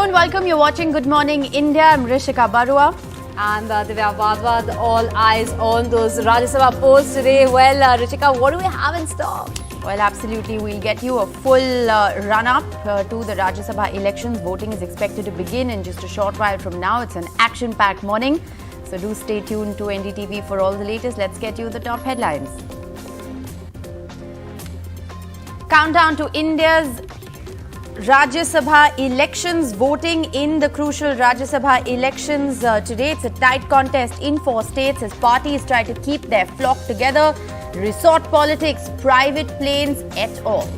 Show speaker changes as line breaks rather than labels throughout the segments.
and welcome. You're watching Good Morning India. I'm Rishika Barua.
And Divya Vadwad, all eyes on those Rajya Sabha polls today. Well, Rishika, what do we have in store?
Well, absolutely. We'll get you a full run-up to the Rajya Sabha elections. Voting is expected to begin in just a short while from now. It's an action-packed morning. So do stay tuned to NDTV for all the latest. Let's get you the top headlines. Countdown to India's Rajya Sabha elections. Voting in the crucial Rajya Sabha elections today. It's a tight contest in 4 states as parties try to keep their flock together. Resort politics, private planes et al.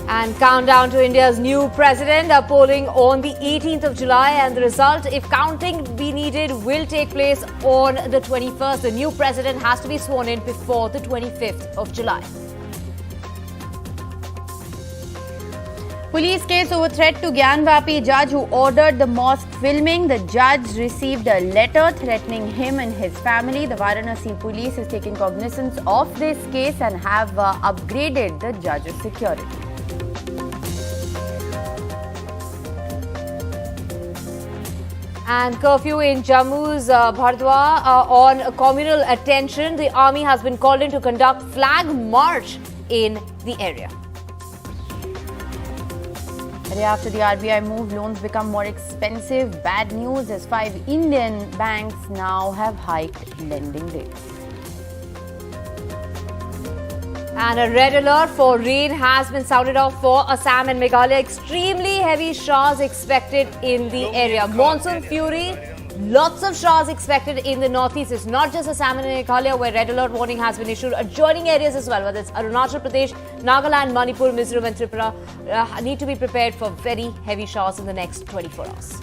And countdown to India's new president. Polling on the 18th of July, and the result, if counting be needed, will take place on the 21st. The new president has to be sworn in before the 25th of July.
Police case over threat to Gyanvapi judge who ordered the mosque filming. The judge received a letter threatening him and his family. The Varanasi police is taking cognizance of this case and have upgraded the judge's security.
And curfew in Jammu's Bhardwa on communal attention. The army has been called in to conduct flag march in the area.
After the RBI move, loans become more expensive. Bad news as 5 Indian banks now have hiked lending rates.
And a red alert for rain has been sounded off for Assam and Meghalaya. Extremely heavy showers expected in the area. Monsoon fury. Lots of showers expected in the northeast. It's not just Assam and Meghalaya where red alert warning has been issued. Adjoining areas as well, whether it's Arunachal Pradesh, Nagaland, Manipur, Mizoram and Tripura, need to be prepared for very heavy showers in the next 24 hours.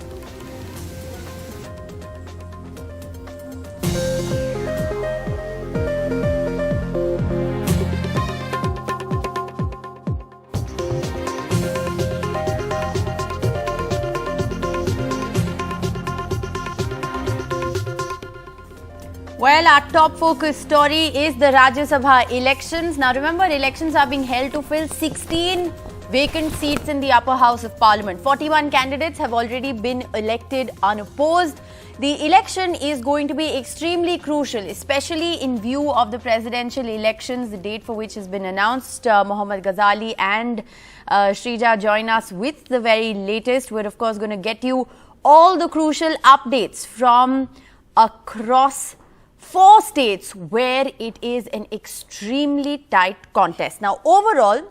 Well, our top focus story is the Rajya Sabha elections. Now remember, elections are being held to fill 16 vacant seats in the upper house of parliament. 41 candidates have already been elected unopposed. The election is going to be extremely crucial, especially in view of the presidential elections, the date for which has been announced. Mohammad Ghazali and Shrija join us with the very latest. We're of course going to get you all the crucial updates from across 4 states where it is an extremely tight contest. Now, overall,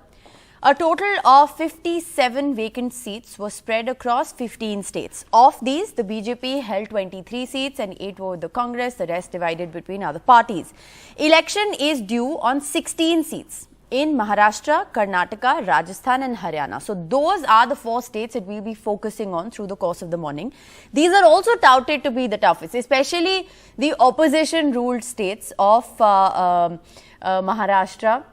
a total of 57 vacant seats were spread across 15 states. Of these, the BJP held 23 seats and 8 were with the Congress, the rest divided between other parties. Election is due on 16 seats in Maharashtra, Karnataka, Rajasthan and Haryana. So those are the 4 states that we'll be focusing on through the course of the morning. These are also touted to be the toughest, especially the opposition-ruled states of Maharashtra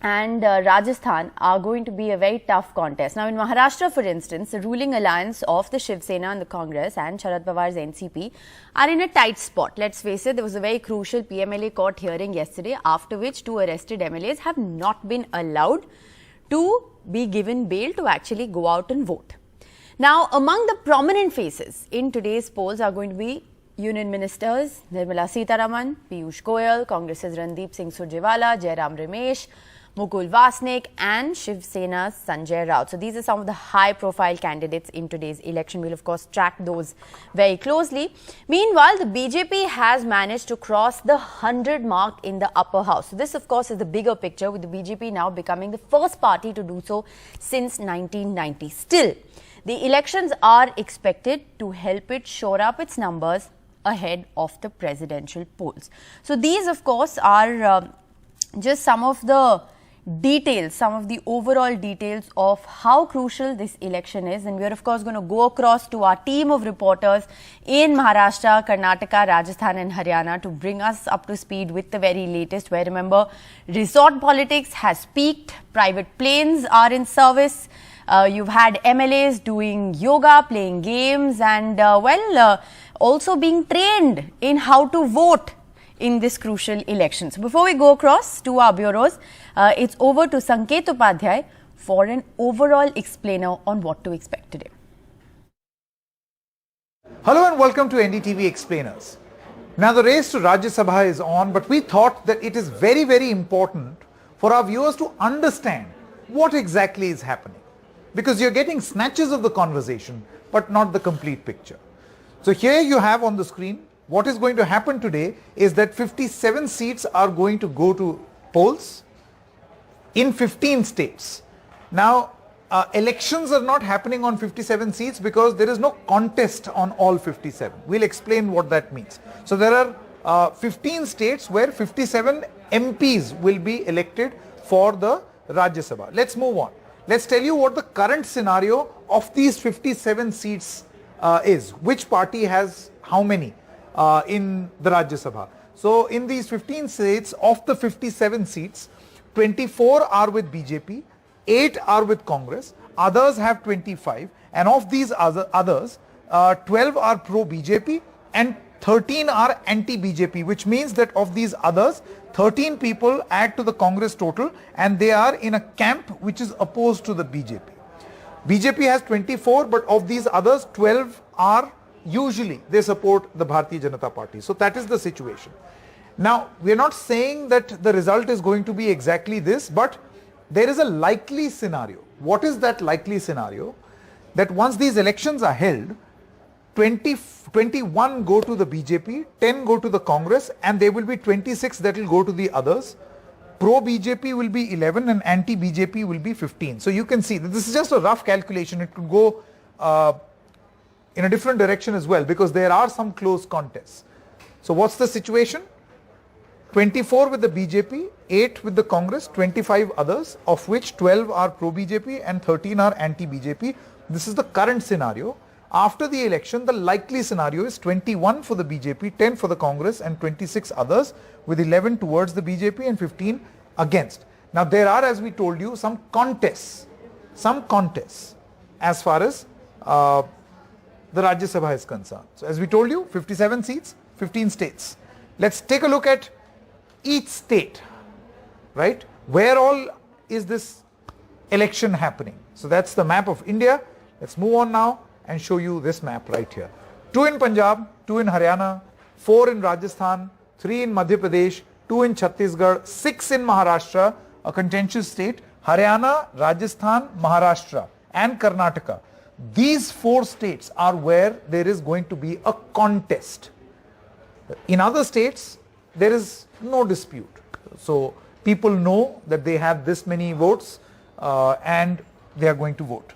and Rajasthan are going to be a very tough contest. Now in Maharashtra, for instance, the ruling alliance of the Shiv Sena and the Congress and Sharad Pawar's NCP are in a tight spot. Let's face it, there was a very crucial PMLA court hearing yesterday, after which 2 arrested MLAs have not been allowed to be given bail to actually go out and vote. Now, among the prominent faces in today's polls are going to be Union Ministers Nirmala Sitharaman, Piyush Goyal, Congress's Randeep Singh Surjewala, Jairam Ramesh, Mukul Vasnik and Shiv Sena's Sanjay Raut. So these are some of the high-profile candidates in today's election. We'll of course track those very closely. Meanwhile, the BJP has managed to cross the 100 mark in the upper house. So this of course is the bigger picture, with the BJP now becoming the first party to do so since 1990. Still, the elections are expected to help it shore up its numbers ahead of the presidential polls. So these of course are just some of the details, some of the overall details of how crucial this election is. And we are of course going to go across to our team of reporters in Maharashtra, Karnataka, Rajasthan and Haryana to bring us up to speed with the very latest, where remember, resort politics has peaked, private planes are in service. You've had MLAs doing yoga, playing games and also being trained in how to vote in this crucial election. So before we go across to our bureaus, it's over to Sanket Upadhyay, for an overall explainer on what to expect today.
Hello and welcome to NDTV Explainers. Now the race to Rajya Sabha is on, but we thought that it is very, very important for our viewers to understand what exactly is happening. Because you're getting snatches of the conversation, but not the complete picture. So here you have on the screen, what is going to happen today is that 57 seats are going to go to polls in 15 states. Now, elections are not happening on 57 seats because there is no contest on all 57. We'll explain what that means. So there are 15 states where 57 MPs will be elected for the Rajya Sabha. Let's move on. Let's tell you what the current scenario of these 57 seats is. Which party has how many in the Rajya Sabha? So in these 15 states, of the 57 seats, 24 are with BJP, 8 are with Congress, others have 25, and of these others, 12 are pro-BJP and 13 are anti-BJP, which means that of these others, 13 people add to the Congress total and they are in a camp which is opposed to the BJP. BJP has 24, but of these others, 12 are usually, they support the Bharatiya Janata Party. So that is the situation. Now, we are not saying that the result is going to be exactly this, but there is a likely scenario. What is that likely scenario? That once these elections are held, 21 go to the BJP, 10 go to the Congress, and there will be 26 that will go to the others. Pro-BJP will be 11 and anti-BJP will be 15. So you can see that this is just a rough calculation. It could go in a different direction as well because there are some close contests. So what's the situation? 24 with the BJP, 8 with the Congress, 25 others, of which 12 are pro-BJP and 13 are anti-BJP. This is the current scenario. After the election, the likely scenario is 21 for the BJP, 10 for the Congress and 26 others, with 11 towards the BJP and 15 against. Now there are, as we told you, some contests as far as the Rajya Sabha is concerned. So as we told you, 57 seats, 15 states. Let's take a look at each state, right? Where all is this election happening? So that's the map of India. Let's move on now and show you this map right here. 2 in Punjab, 2 in Haryana, 4 in Rajasthan, 3 in Madhya Pradesh, 2 in Chhattisgarh, 6 in Maharashtra, a contentious state, Haryana, Rajasthan, Maharashtra and Karnataka. These 4 states are where there is going to be a contest. In other states, there is no dispute. So people know that they have this many votes and they are going to vote.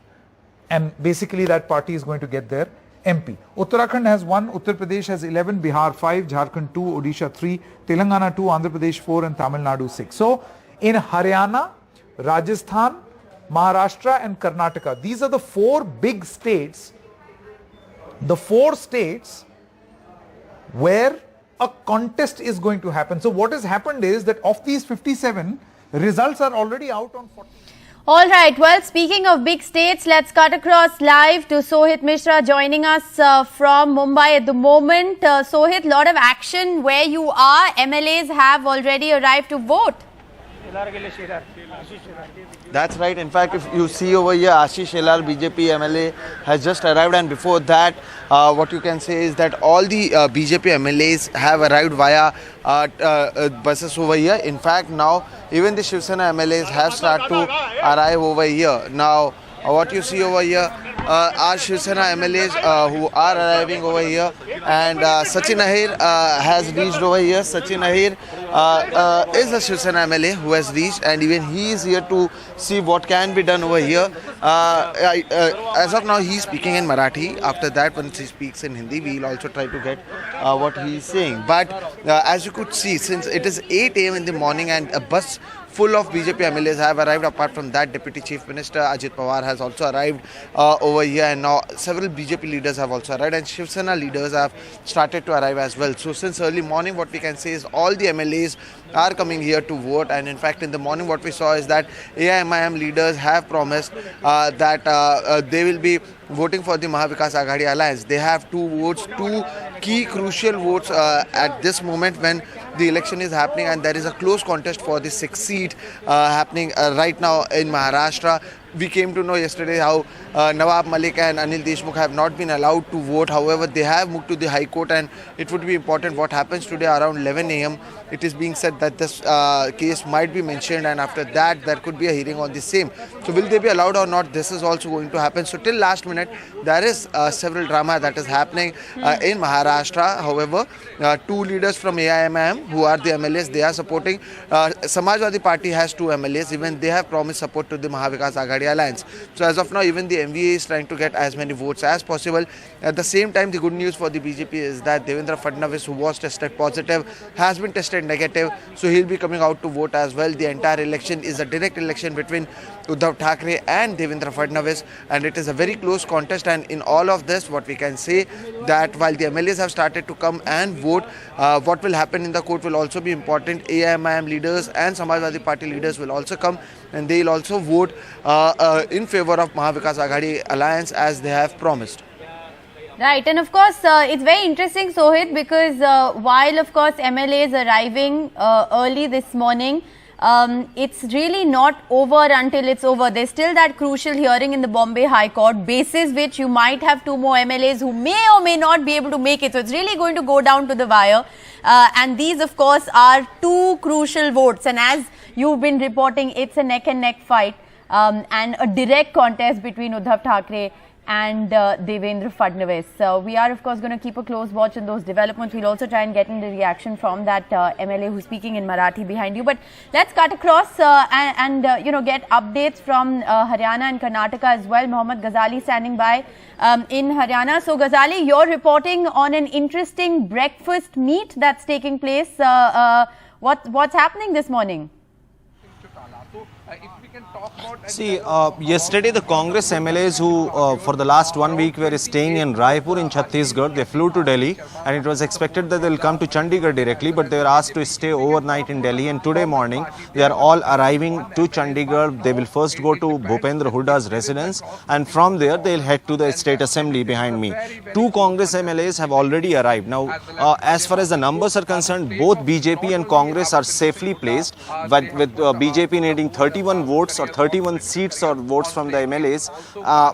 And basically that party is going to get their MP. Uttarakhand has 1, Uttar Pradesh has 11, Bihar 5, Jharkhand 2, Odisha 3, Telangana 2, Andhra Pradesh 4 and Tamil Nadu 6. So in Haryana, Rajasthan, Maharashtra and Karnataka, these are the 4 big states, the 4 states where a contest is going to happen. So what has happened is that of these 57, results are already out on 40.
All right. Well, speaking of big states, let's cut across live to Sohit Mishra joining us from Mumbai at the moment. Sohit, lot of action where you are. MLAs have already arrived to vote.
That's right. In fact, if you see over here, Ashish Shelar, BJP MLA, has just arrived, and before that, what you can say is that all the BJP MLAs have arrived via buses over here. In fact, now even the Shiv Sena MLAs have started to arrive over here. Now, what you see over here are Shiv Sena MLAs who are arriving over here, and Sachin Ahir has reached over here. Sachin Ahir is a Shiv Sena MLA who has reached, and even he is here to see what can be done over here. As of now, he is speaking in Marathi. After that, once he speaks in Hindi, we will also try to get what he is saying. But as you could see, since it is 8 AM in the morning and a bus full of BJP MLAs have arrived. Apart from that, Deputy Chief Minister Ajit Pawar has also arrived over here, and now several BJP leaders have also arrived, and Shiv Sena leaders have started to arrive as well. So since early morning, what we can say is all the MLAs are coming here to vote, and in fact in the morning what we saw is that AIMIM leaders have promised that they will be voting for the Mahavikas Aghadi Alliance. They have two key crucial votes at this moment when the election is happening, and there is a close contest for the 6th seat happening right now in Maharashtra. We came to know yesterday how Nawab Malik and Anil Deshmukh have not been allowed to vote. However, they have moved to the High Court, and it would be important what happens today around 11 a.m. It is being said that this case might be mentioned, and after that there could be a hearing on the same. So will they be allowed or not? This is also going to happen. So till last minute there is several drama that is happening in Maharashtra. However, two leaders from AIMIM who are the MLAs, they are supporting. Samajwadi Party has two MLAs. Even they have promised support to the Mahavikas Aghadi Alliance. So as of now, even the MVA is trying to get as many votes as possible. At the same time, the good news for the BJP is that Devendra Fadnavis, who was tested positive, has been tested negative. So he'll be coming out to vote as well. The entire election is a direct election between Uddhav Thackeray and Devendra Fadnavis, and it is a very close contest. And in all of this, what we can say that while the MLAs have started to come and vote, what will happen in the court will also be important. AIMIM leaders and Samajwadi Party leaders will also come, and they will also vote in favor of Mahavikas Aghadi Alliance as they have promised.
Right, and of course, it's very interesting, Sohit, because while of course MLAs arriving early this morning, it's really not over until it's over. There's still that crucial hearing in the Bombay High Court, basis which you might have two more MLAs who may or may not be able to make it. So it's really going to go down to the wire. And these, of course, are two crucial votes. And as you've been reporting, it's a neck and neck fight and a direct contest between Uddhav Thackeray and Devendra Fadnavis. So we are of course going to keep a close watch on those developments. We'll also try and get in the reaction from that MLA who's speaking in Marathi behind you. But let's cut across and get updates from Haryana and Karnataka as well. Mohammad Ghazali standing by in Haryana. So Ghazali, you're reporting on an interesting breakfast meet that's taking place. What's happening this morning?
See, yesterday the Congress MLAs who for the last 1 week were staying in Raipur in Chhattisgarh, they flew to Delhi, and it was expected that they will come to Chandigarh directly, but they were asked to stay overnight in Delhi, and today morning they are all arriving to Chandigarh. They will first go to Bhupendra Hooda's residence, and from there they will head to the State Assembly behind me. Two Congress MLAs have already arrived. Now, as far as the numbers are concerned, both BJP and Congress are safely placed, but with BJP needing 31 votes or 31 seats or votes from the MLAs,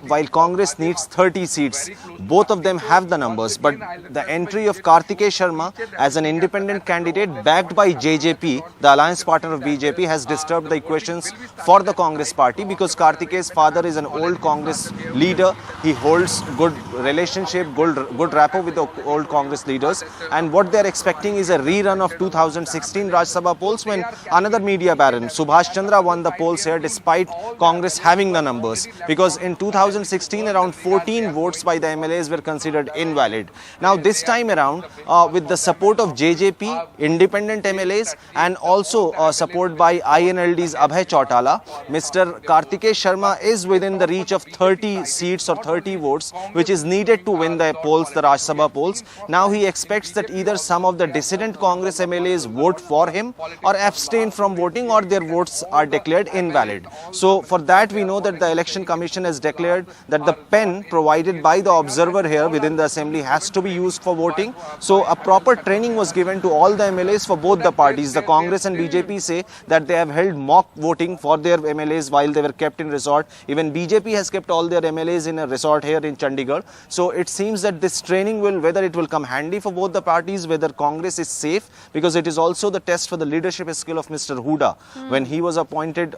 while Congress needs 30 seats. Both of them have the numbers, but the entry of Kartikeya Sharma as an independent candidate backed by JJP, the alliance partner of BJP, has disturbed the equations for the Congress party, because Kartikeya's father is an old Congress leader. He holds good relationship, good rapport with the old Congress leaders, and what they are expecting is a rerun of 2016 Rajya Sabha polls, when another media baron, Subhash Chandra, won the polls here despite Congress having the numbers, because in 2016 around 14 votes by the MLAs were considered invalid. Now this time around, with the support of JJP, independent MLAs, and also support by INLD's Abhay Chautala, Mr. Kartikeya Sharma is within the reach of 30 seats or 30 votes, which is needed to win the polls, the Rajya Sabha polls. Now he expects that either some of the dissident Congress MLAs vote for him or abstain from voting, or their votes are declared invalid. So for that we know that the Election Commission has declared that the pen provided by the observer here within the assembly has to be used for voting. So a proper training was given to all the MLAs for both the parties. The Congress and BJP say that they have held mock voting for their MLAs while they were kept in resort. Even BJP has kept all their MLAs in a resort here in Chandigarh. So it seems that this training will, whether it will come handy for both the parties, whether Congress is safe, because it is also the test for the leadership skill of Mr. Hooda. When he was appointed,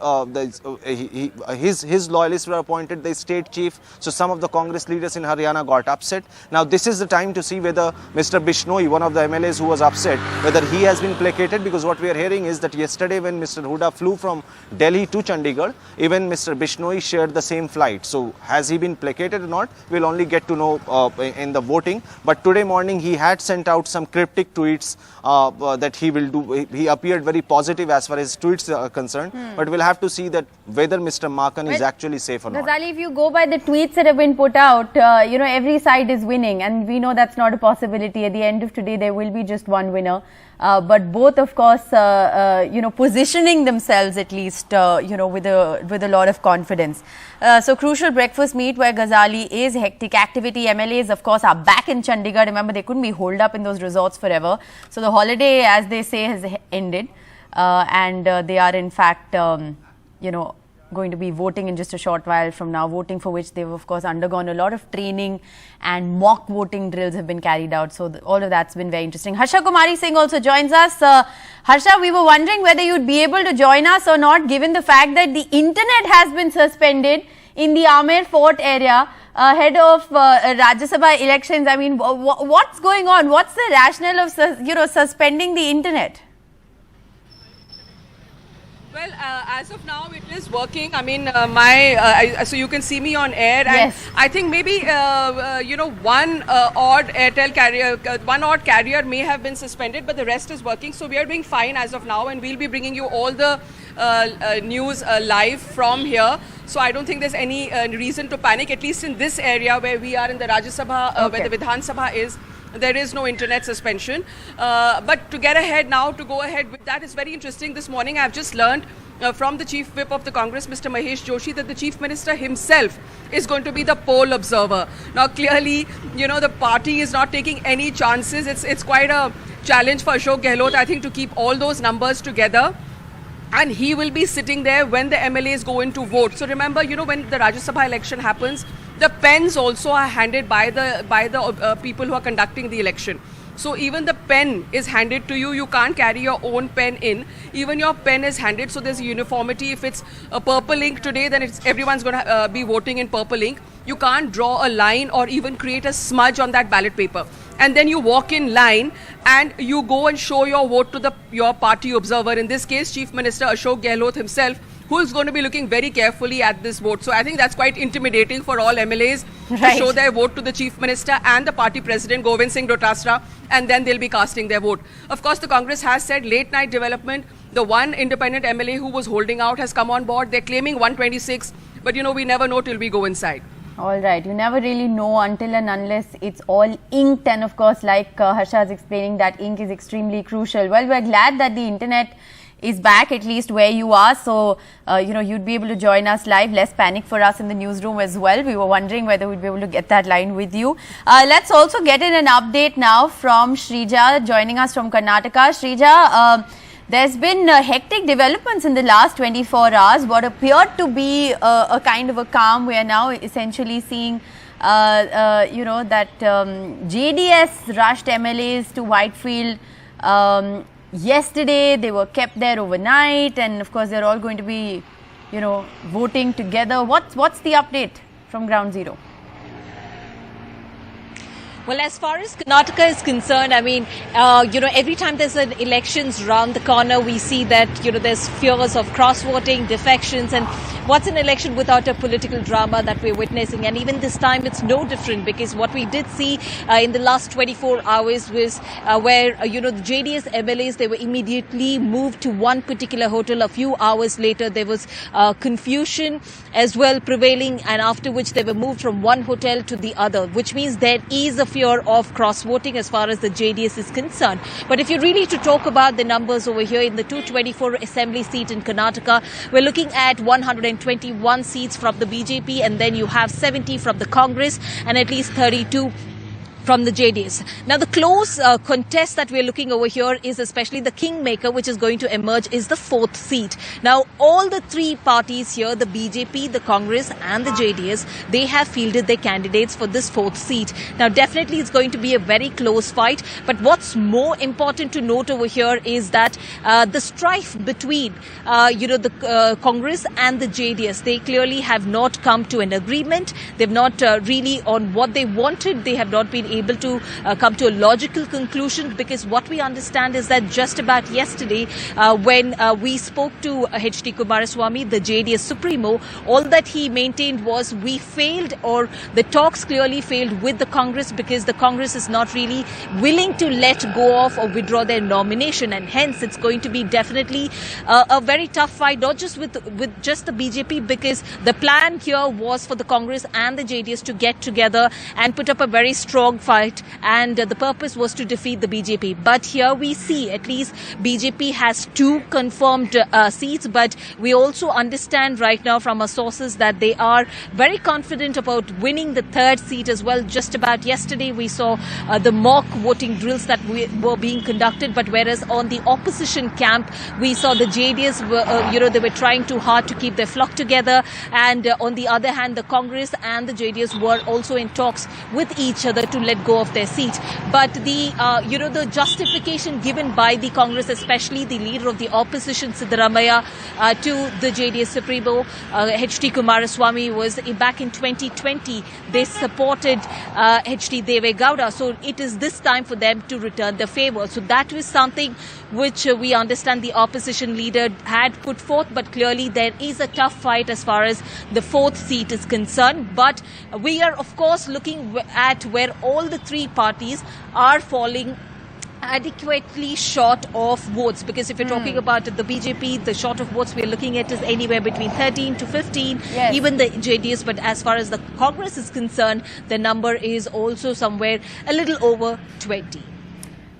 his loyalists were appointed the state chief, so some of the Congress leaders in Haryana got upset. Now this is the time to see whether Mr. Bishnoi, one of the MLAs who was upset, whether he has been placated, because what we are hearing is that yesterday when Mr. Hooda flew from Delhi to Chandigarh, even Mr. Bishnoi shared the same flight. So has he been placated or not, we'll only get to know in the voting. But today morning he had sent out some cryptic tweets that he will do. He appeared very positive as far as tweets are concerned, but we'll have to see that whether Mr. Makan is actually safe or not.
Ghazali, if you go by the tweets that have been put out, every side is winning, and we know that's not a possibility. At the end of today, there will be just one winner. But both, of course, positioning themselves at least, with a lot of confidence. So crucial breakfast meet where Ghazali is hectic activity. MLAs, of course, are back in Chandigarh. Remember, they couldn't be holed up in those resorts forever. So the holiday, as they say, has ended, and they are in fact, going to be voting in just a short while from now, voting for which they've of course undergone a lot of training, and mock voting drills have been carried out. So all of that's been very interesting. Harsha Kumari Singh also joins us. Harsha, we were wondering whether you'd be able to join us or not, given the fact that the internet has been suspended in the Amer Fort area ahead of Rajya Sabha elections. I mean, what's going on? What's the rationale of suspending the internet?
Well, as of now, it is working. I mean, so you can see me on air, and
yes.
I think maybe one odd Airtel carrier, one odd carrier may have been suspended, but the rest is working. So we are doing fine as of now, and we'll be bringing you all the news live from here. So I don't think there's any reason to panic, at least in this area where we are in the Rajya Sabha, where the Vidhan Sabha is. There is no internet suspension. But to get ahead now, to go ahead with that is very interesting. This morning I've just learned from the Chief Whip of the Congress, Mr. Mahesh Joshi, that the Chief Minister himself is going to be the poll observer. Now clearly, the party is not taking any chances. It's quite a challenge for Ashok Gehlot, I think, to keep all those numbers together. And he will be sitting there when the MLAs go in to vote. So remember, when the Rajya Sabha election happens, the pens also are handed by the people who are conducting the election. So even the pen is handed to you. You can't carry your own pen in. Even your pen is handed. So there's uniformity. If it's a purple ink today, then everyone's going to be voting in purple ink. You can't draw a line or even create a smudge on that ballot paper. And then you walk in line and you go and show your vote to your party observer. In this case, Chief Minister Ashok Gehlot himself, who is going to be looking very carefully at this vote. So I think that's quite intimidating for all MLAs to show their vote to the Chief Minister and the party president, Govind Singh Dotasra, and then they'll be casting their vote. Of course, the Congress has said late night development. The one independent MLA who was holding out has come on board. They're claiming 126, but we never know till we go inside.
All right. You never really know until and unless it's all inked. And of course, like Harsha is explaining, that ink is extremely crucial. Well, we're glad that the internet is back, at least where you are. So, you'd be able to join us live. Less panic for us in the newsroom as well. We were wondering whether we'd be able to get that line with you. Let's also get in an update now from Shrija, joining us from Karnataka. Shrija, there's been hectic developments in the last 24 hours. What appeared to be a kind of a calm, we are now essentially seeing, that JDS rushed MLAs to Whitefield. Yesterday, they were kept there overnight, and of course, they're all going to be, voting together. What's the update from ground zero?
Well, as far as Karnataka is concerned, I mean, every time there's an elections round the corner, we see that, there's fears of cross-voting, defections, and what's an election without a political drama that we're witnessing? And even this time, it's no different, because what we did see in the last 24 hours was where, the JDS MLAs, they were immediately moved to one particular hotel. A few hours later, there was confusion as well prevailing, and after which they were moved from one hotel to the other, which means there is a fear of cross-voting as far as the JDS is concerned. But if you're really to talk about the numbers over here in the 224 assembly seat in Karnataka, we're looking at 121 seats from the BJP, and then you have 70 from the Congress and at least 32 from the JDS. Now, the close contest that we're looking over here is especially the kingmaker, which is going to emerge, is the fourth seat. Now, all the three parties here, the BJP, the Congress and the JDS, they have fielded their candidates for this fourth seat. Now, definitely it's going to be a very close fight. But what's more important to note over here is that the strife between, the Congress and the JDS, they clearly have not come to an agreement. They've not really on what they wanted. They have not been able to come to a logical conclusion, because what we understand is that just about yesterday, when we spoke to H.D. Kumaraswamy, the JDS Supremo, all that he maintained was we failed, or the talks clearly failed with the Congress, because the Congress is not really willing to let go of or withdraw their nomination, and hence it's going to be definitely a very tough fight, not just with just the BJP, because the plan here was for the Congress and the JDS to get together and put up a very strong fight, and the purpose was to defeat the BJP. But here we see at least BJP has 2 confirmed seats, but we also understand right now from our sources that they are very confident about winning the 3rd seat as well. Just about yesterday we saw the mock voting drills that were being conducted, but whereas on the opposition camp we saw the JDS they were trying too hard to keep their flock together, and on the other hand the Congress and the JDS were also in talks with each other to let go of their seat. But the justification given by the Congress, especially the leader of the opposition Siddaramaiah, to the JDS Supremo H.D. Kumaraswamy, was back in 2020 they supported H.D. Deve Gowda, so it is this time for them to return the favour. So that was something which we understand the opposition leader had put forth, but clearly there is a tough fight as far as the 4th seat is concerned. But we are of course looking at where all the 3 parties are falling adequately short of votes, because if you're talking about the BJP, the short of votes we're looking at is anywhere between 13 to 15,
yes,
even the JDS. But as far as the Congress is concerned, the number is also somewhere a little over 20.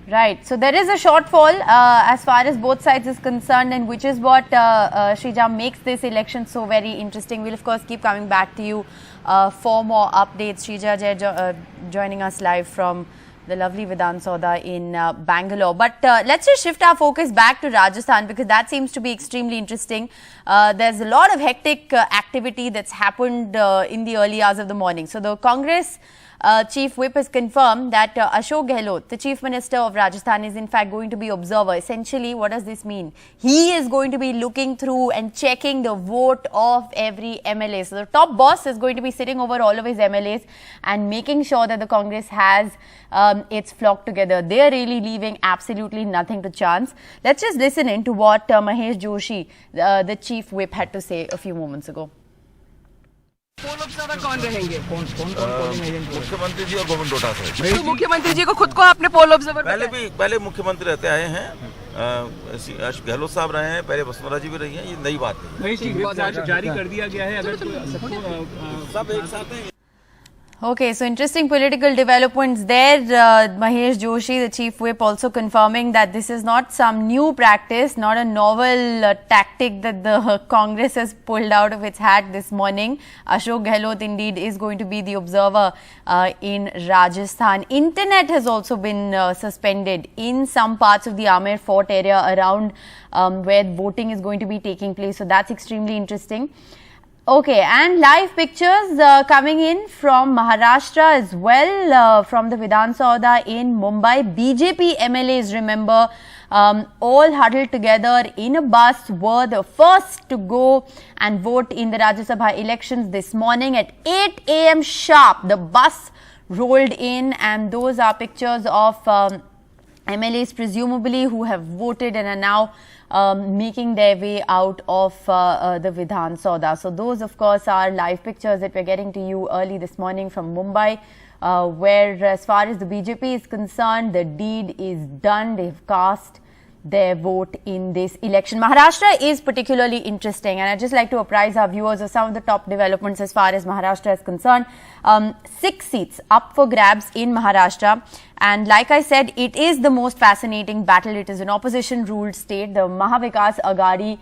Right. So there is a shortfall as far as both sides is concerned, and which is what Shrija makes this election so very interesting. We'll of course keep coming back to you for more updates. Shrija joining us live from the lovely Vidhan Sauda in Bangalore. But let's just shift our focus back to Rajasthan, because that seems to be extremely interesting. There's a lot of hectic activity that's happened in the early hours of the morning. So the Congress Chief Whip has confirmed that Ashok Gehlot, the Chief Minister of Rajasthan, is in fact going to be observer. Essentially, what does this mean? He is going to be looking through and checking the vote of every MLA. So the top boss is going to be sitting over all of his MLAs and making sure that the Congress has its flock together. They are really leaving absolutely nothing to chance. Let's just listen in to what Mahesh Joshi, the Chief Whip, had to say a few moments ago.
Poll observer कौन रहेंगे?
मुख्यमंत्री जी और Govind Dota से।
तो मुख्यमंत्री जी को खुद को आपने पोल ऑब्जर्वर
पहले मुख्यमंत्री रहते आए हैं, गहलोत साहब रहे हैं, पहले वसुंधरा जी भी रही हैं, ये नई बात नहीं।
जारी कर दिया गया है, अगर
सब एक साथ हैं।
Okay, so interesting political developments there. Mahesh Joshi, the Chief Whip, also confirming that this is not some new practice, not a novel tactic that the Congress has pulled out of its hat this morning. Ashok Gehlot indeed is going to be the observer in Rajasthan. Internet has also been suspended in some parts of the Amer Fort area around where voting is going to be taking place. So that's extremely interesting. Okay, and live pictures coming in from Maharashtra as well, from the Vidhan Sauda in Mumbai. BJP MLAs, remember, all huddled together in a bus, were the first to go and vote in the Rajya Sabha elections this morning at 8 a.m. sharp. The bus rolled in, and those are pictures of MLAs presumably who have voted and are now making their way out of the Vidhan Sauda. So those of course are live pictures that we're getting to you early this morning from Mumbai, where as far as the BJP is concerned, the deed is done. They've cast their vote in this election. Maharashtra is particularly interesting, and I'd just like to apprise our viewers of some of the top developments as far as Maharashtra is concerned. 6 seats up for grabs in Maharashtra, and like I said, it is the most fascinating battle. It is an opposition-ruled state. The Mahavikas Aghadi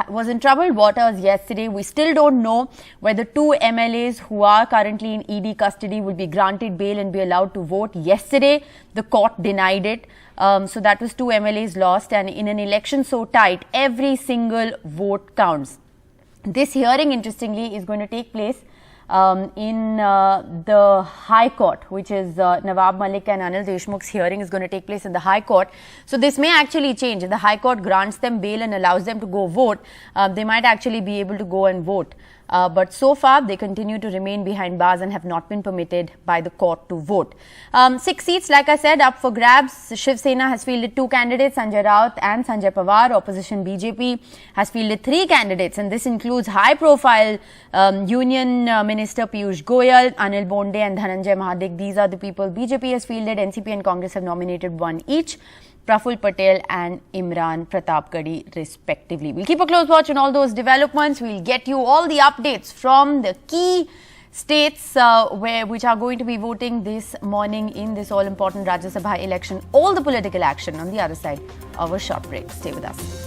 was in troubled waters yesterday. We still don't know whether 2 MLAs who are currently in ED custody will be granted bail and be allowed to vote. Yesterday, the court denied it. So that was 2 MLAs lost, and in an election so tight, every single vote counts. This hearing, interestingly, is going to take place in the High Court, which is Nawab Malik and Anil Deshmukh's hearing is going to take place in the High Court. So this may actually change. If the High Court grants them bail and allows them to go vote, they might actually be able to go and vote. But so far, they continue to remain behind bars and have not been permitted by the court to vote. 6 seats, like I said, up for grabs. Shiv Sena has fielded 2 candidates, Sanjay Raut and Sanjay Pawar. Opposition BJP has fielded 3 candidates, and this includes high-profile Union Minister Piyush Goyal, Anil Bonde and Dhananjay Mahadik. These are the people BJP has fielded. NCP and Congress have nominated 1 each. Praful Patel and Imran Pratapgarhi respectively. We'll keep a close watch on all those developments. We'll get you all the updates from the key states which are going to be voting this morning in this all-important Rajya Sabha election. All the political action on the other side of a short break. Stay with us.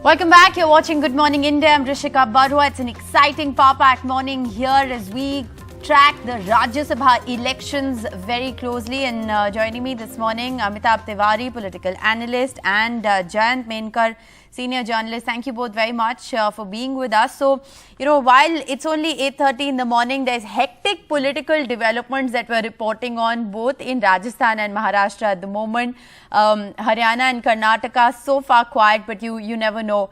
Welcome back. You're watching Good Morning India. I'm Rishika Barua. It's an exciting power-packed morning here as we track the Rajya Sabha elections very closely. And joining me this morning, Amitabh Tiwari, political analyst, and Jayant Menkar, senior journalist. Thank you both very much for being with us. So, while it's only 8:30 in the morning, there's hectic political developments that we're reporting on both in Rajasthan and Maharashtra at the moment. Haryana and Karnataka so far quiet, but you never know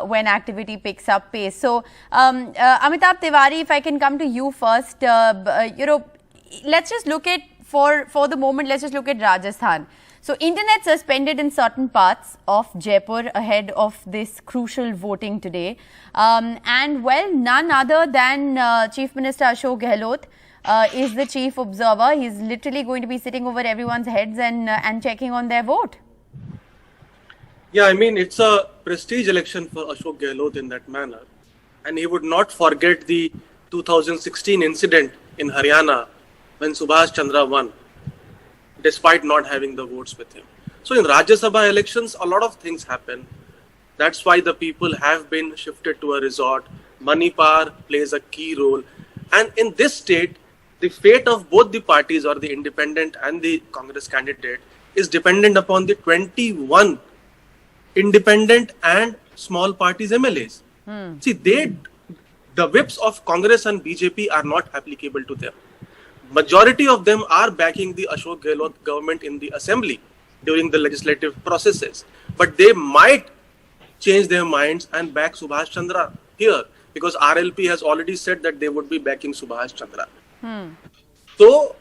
when activity picks up pace. So, Amitabh Tiwari, if I can come to you first, let's just look at, for the moment, let's just look at Rajasthan. So, internet suspended in certain parts of Jaipur ahead of this crucial voting today. And well, none other than Chief Minister Ashok Gehlot is the chief observer. He's literally going to be sitting over everyone's heads and checking on their vote.
Yeah, I mean, it's a prestige election for Ashok Gehlot in that manner. And he would not forget the 2016 incident in Haryana when Subhash Chandra won, despite not having the votes with him. So in Rajya Sabha elections, a lot of things happen. That's why the people have been shifted to a resort. Money power plays a key role. And in this state, the fate of both the parties, or the independent and the Congress candidate, is dependent upon the 21 independent and small parties MLAs. See, the whips of Congress and BJP are not applicable to them. Majority of them are backing the Ashok Gehlot government in the assembly during the legislative processes. But they might change their minds and back Subhash Chandra here, because RLP has already said that they would be backing Subhash Chandra. So,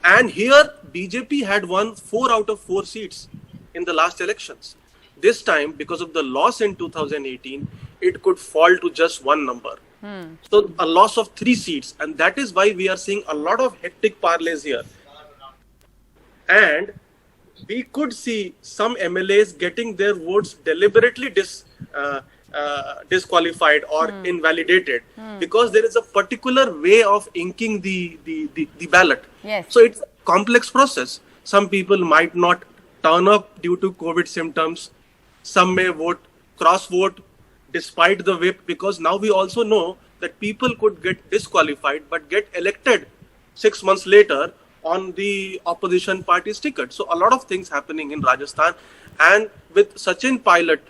and here BJP had won 4 out of 4 seats in the last elections. This time, because of the loss in 2018, it could fall to just 1 number. So a loss of 3 seats, and that is why we are seeing a lot of hectic parlays here. And we could see some MLAs getting their votes deliberately disqualified or invalidated because there is a particular way of inking the ballot.
Yes.
So it's a complex process. Some people might not turn up due to COVID symptoms. Some may cross vote despite the whip, because now we also know that people could get disqualified but get elected 6 months later on the opposition party's ticket. So a lot of things happening in Rajasthan, and with Sachin Pilot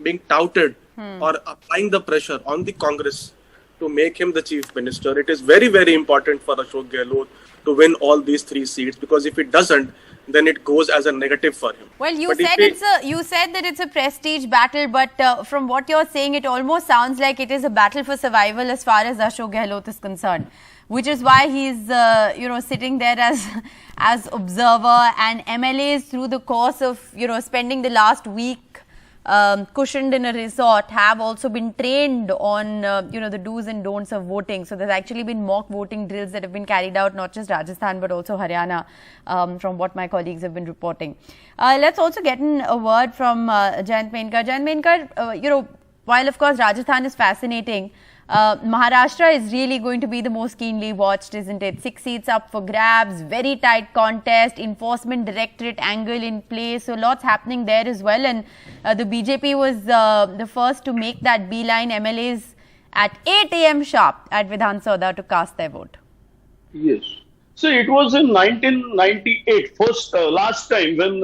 being touted or applying the pressure on the Congress to make him the chief minister, it is very, very important for Ashok Gehlot to win all these 3 seats, because if it doesn't, then it goes as a negative for him.
Well, you said that it's a prestige battle, but from what you're saying, it almost sounds like it is a battle for survival as far as Ashok Gehlot is concerned, which is why he's sitting there as observer, and MLAs through the course of spending the last week cushioned in a resort have also been trained on the do's and don'ts of voting. So there's actually been mock voting drills that have been carried out, not just Rajasthan but also Haryana, from what my colleagues have been reporting. Let's also get in a word from Jayant Menkar. Jayant Menkar, while of course Rajasthan is fascinating, Maharashtra is really going to be the most keenly watched, isn't it? 6 seats up for grabs, very tight contest, enforcement directorate angle in place, so lots happening there as well. And the BJP was the first to make that beeline. MLAs at 8 a.m. sharp at Vidhan Sauda to cast their vote.
Yes. So it was in 1998, last time when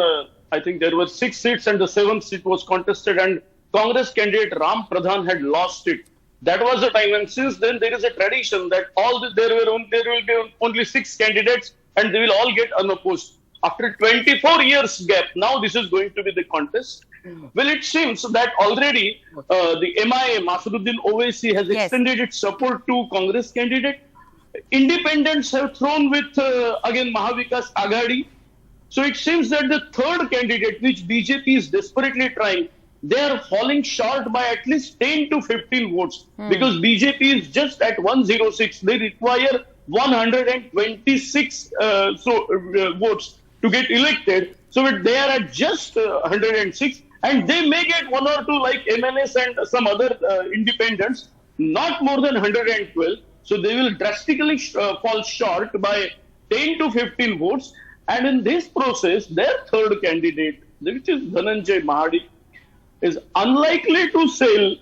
I think there were 6 seats and the 7th seat was contested and Congress candidate Ram Pradhan had lost it. That was the time, and since then there is a tradition that there will be only 6 candidates and they will all get unopposed. After 24 years gap, now this is going to be the contest. Well, it seems that already the MIA, Masududdin Owaisi, has extended its support to Congress candidate. Independents have thrown with, again, Mahavikas Aghadi. So it seems that the third candidate, which BJP is desperately trying, they are falling short by at least 10 to 15 votes because BJP is just at 106. They require 126 votes to get elected. So they are at just 106 and they may get 1 or 2 like MNS and some other independents, not more than 112. So they will drastically fall short by 10 to 15 votes. And in this process, their third candidate, which is Dhananjay Mahadi, is unlikely to sail.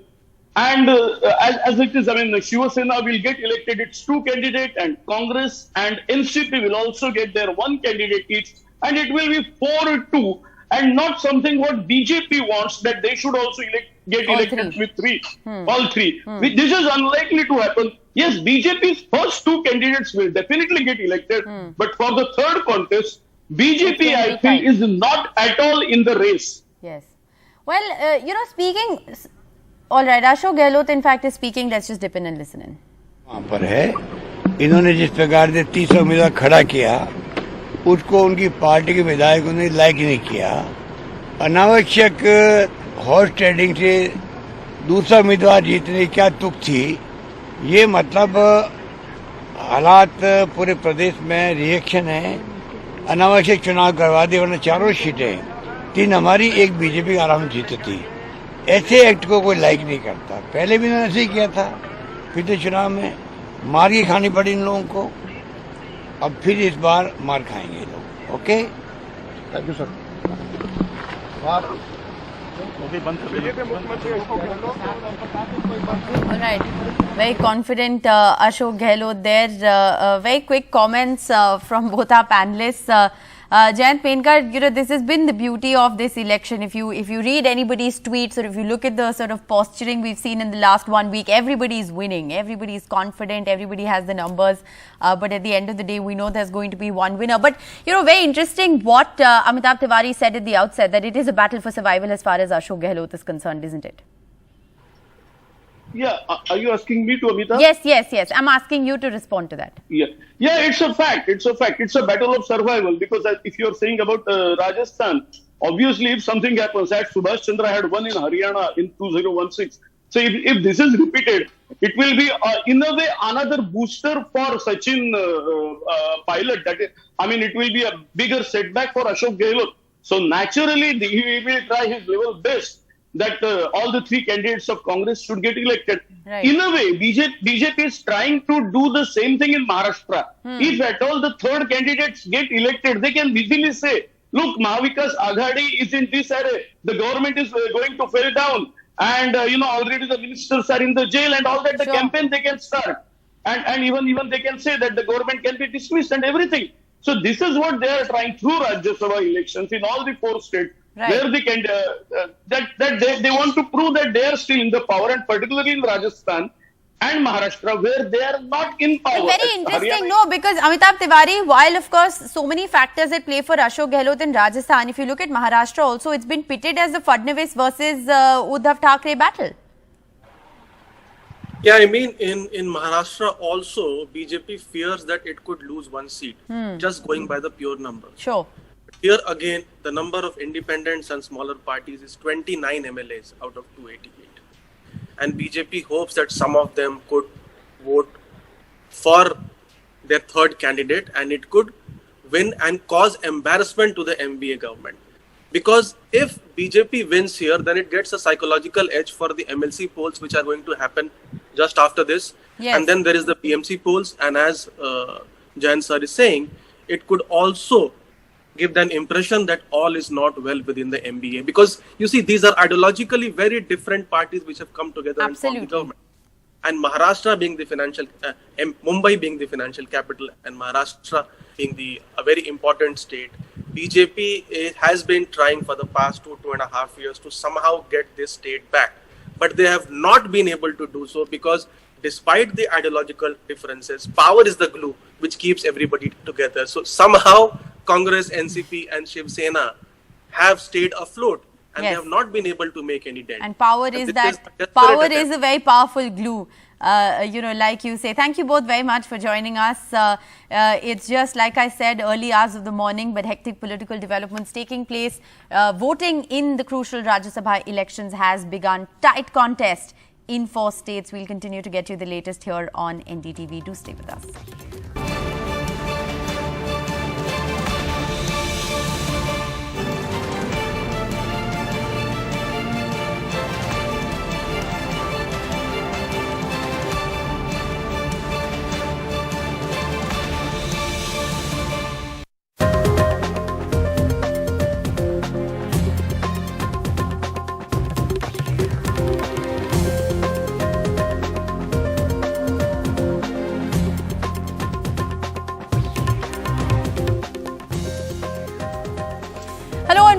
And as it is, I mean, Shiva Sena will get elected its 2 candidates and Congress and NCP will also get their 1 candidate each. And it will be 4-2 and not something what BJP wants that they should also get elected with 3. All 3. This is unlikely to happen. Yes, BJP's first 2 candidates will definitely get elected. But for the third contest, BJP, I feel, is not at all in the race.
Yes. Well, speaking... All right, Ashok Gehlot, in fact, is speaking. Let's just dip in and listen in.
वहाँ पर है, इन्होंने जिस प्रकार से 30 उम्मीदवार खड़ा किया, उसको उनकी पार्टी के विधायकों ने लाइक नहीं किया। अनावश्यक हॉर्स ट्रेडिंग से दूसरा उम्मीदवार जीतने की क्या तुक थी? ये मतलब हालात पूरे प्रदेश में रिएक्शन है। अनावश्यक चुनाव करवा दिए, वरना 4 सीटें, 3 हमारी, 1 बीजेपी आराम जीती थी। ऐसे एक्ट को कोई लाइक नहीं करता। पहले भी इन्होंने ऐसे ही किया था, पिछले चुनाव में मार की खानी पड़ी इन लोगों को। अब फिर इस बार मार खाएंगे ये लोग। Okay, thank you sir.
All right, very confident Ashok Gehlot there. Very quick comments from both our panelists. Jayant Penkar, this has been the beauty of this election. If you read anybody's tweets or if you look at the sort of posturing we've seen in the last 1 week, everybody is winning, everybody is confident, everybody has the numbers. But at the end of the day, we know there's going to be one winner. But, very interesting what Amitabh Tiwari said at the outset, that it is a battle for survival as far as Ashok Gehlot is concerned, isn't it?
Yeah, are you asking me to, Amitabh?
Yes. I'm asking you to respond to that.
Yeah, it's a fact. It's a fact. It's a battle of survival because if you're saying about Rajasthan, obviously if something happens, as Subhash Chandra had won in Haryana in 2016. So if this is repeated, it will be in a way another booster for Sachin pilot. It will be a bigger setback for Ashok Gehlot. So naturally, he will try his level best that all the 3 candidates of Congress should get elected.
Right.
In a way, BJP is trying to do the same thing in Maharashtra. If at all the third candidates get elected, they can easily say, look, Mahavikas Aghadi is in this array. The government is going to fall down. And, already the ministers are in the jail and all that. The campaign they can start. And even they can say that the government can be dismissed and everything. So this is what they are trying through Rajya Sabha elections in all the 4 states.
Right.
Where they can they want to prove that they are still in the power, and particularly in Rajasthan and Maharashtra, where they are not in power.
Very interesting, because Amitabh Tiwari, while of course so many factors at play for Ashok Gehlot in Rajasthan, if you look at Maharashtra also, it's been pitted as the Fadnavis versus Uddhav Thackeray battle.
Yeah, in Maharashtra also, BJP fears that it could lose 1 seat, just going by the pure numbers.
Sure.
Here again, the number of independents and smaller parties is 29 MLAs out of 288. And BJP hopes that some of them could vote for their third candidate and it could win and cause embarrassment to the MBA government. Because if BJP wins here, then it gets a psychological edge for the MLC polls which are going to happen just after this.
Yes.
And then there is the PMC polls. And as Jayant sir is saying, it could also give the impression that all is not well within the MBA. Because you see, these are ideologically very different parties which have come together and formed the government. and Maharashtra being the financial, Mumbai being the financial capital, and Maharashtra being a very important state, BJP has been trying for the past 2.5 years to somehow get this state back. But they have not been able to do so because despite the ideological differences, power is the glue which keeps everybody together. So somehow Congress, NCP and Shiv Sena have stayed afloat and they have not been able to make any dent.
And power is a very powerful glue. Like you say. Thank you both very much for joining us. It's just like I said, early hours of the morning, but hectic political developments taking place. Voting in the crucial Rajya Sabha elections has begun. Tight contest in 4 states. We'll continue to get you the latest here on NDTV. Do stay with us.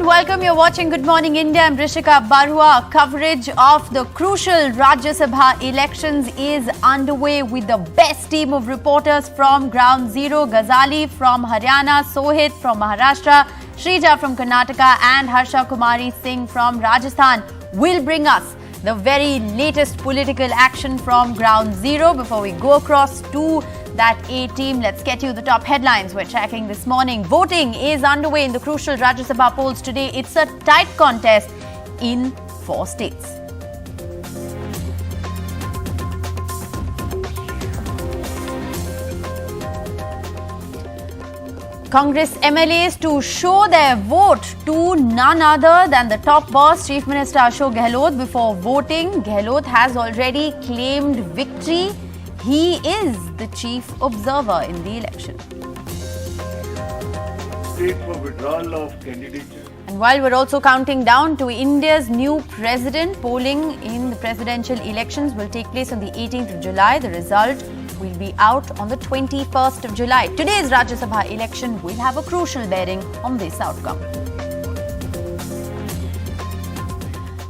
Welcome. You're watching Good Morning India. I'm Rishika Barua. Coverage of the crucial Rajya Sabha elections is underway with the best team of reporters from Ground Zero. Ghazali from Haryana, Sohit from Maharashtra, Shrija from Karnataka and Harsha Kumari Singh from Rajasthan will bring us the very latest political action from Ground Zero. Before we go across to that A team, let's get you the top headlines we're tracking this morning. Voting is underway in the crucial Rajya Sabha polls today. It's a tight contest in 4 states. Congress MLAs to show their vote to none other than the top boss, Chief Minister Ashok Gehlot. Before voting, Gehlot has already claimed victory. He is the chief observer in the election.
State for withdrawal of candidature.
And while we're also counting down to India's new president, polling in the presidential elections will take place on the 18th of July. The result will be out on the 21st of July. Today's Rajya Sabha election will have a crucial bearing on this outcome.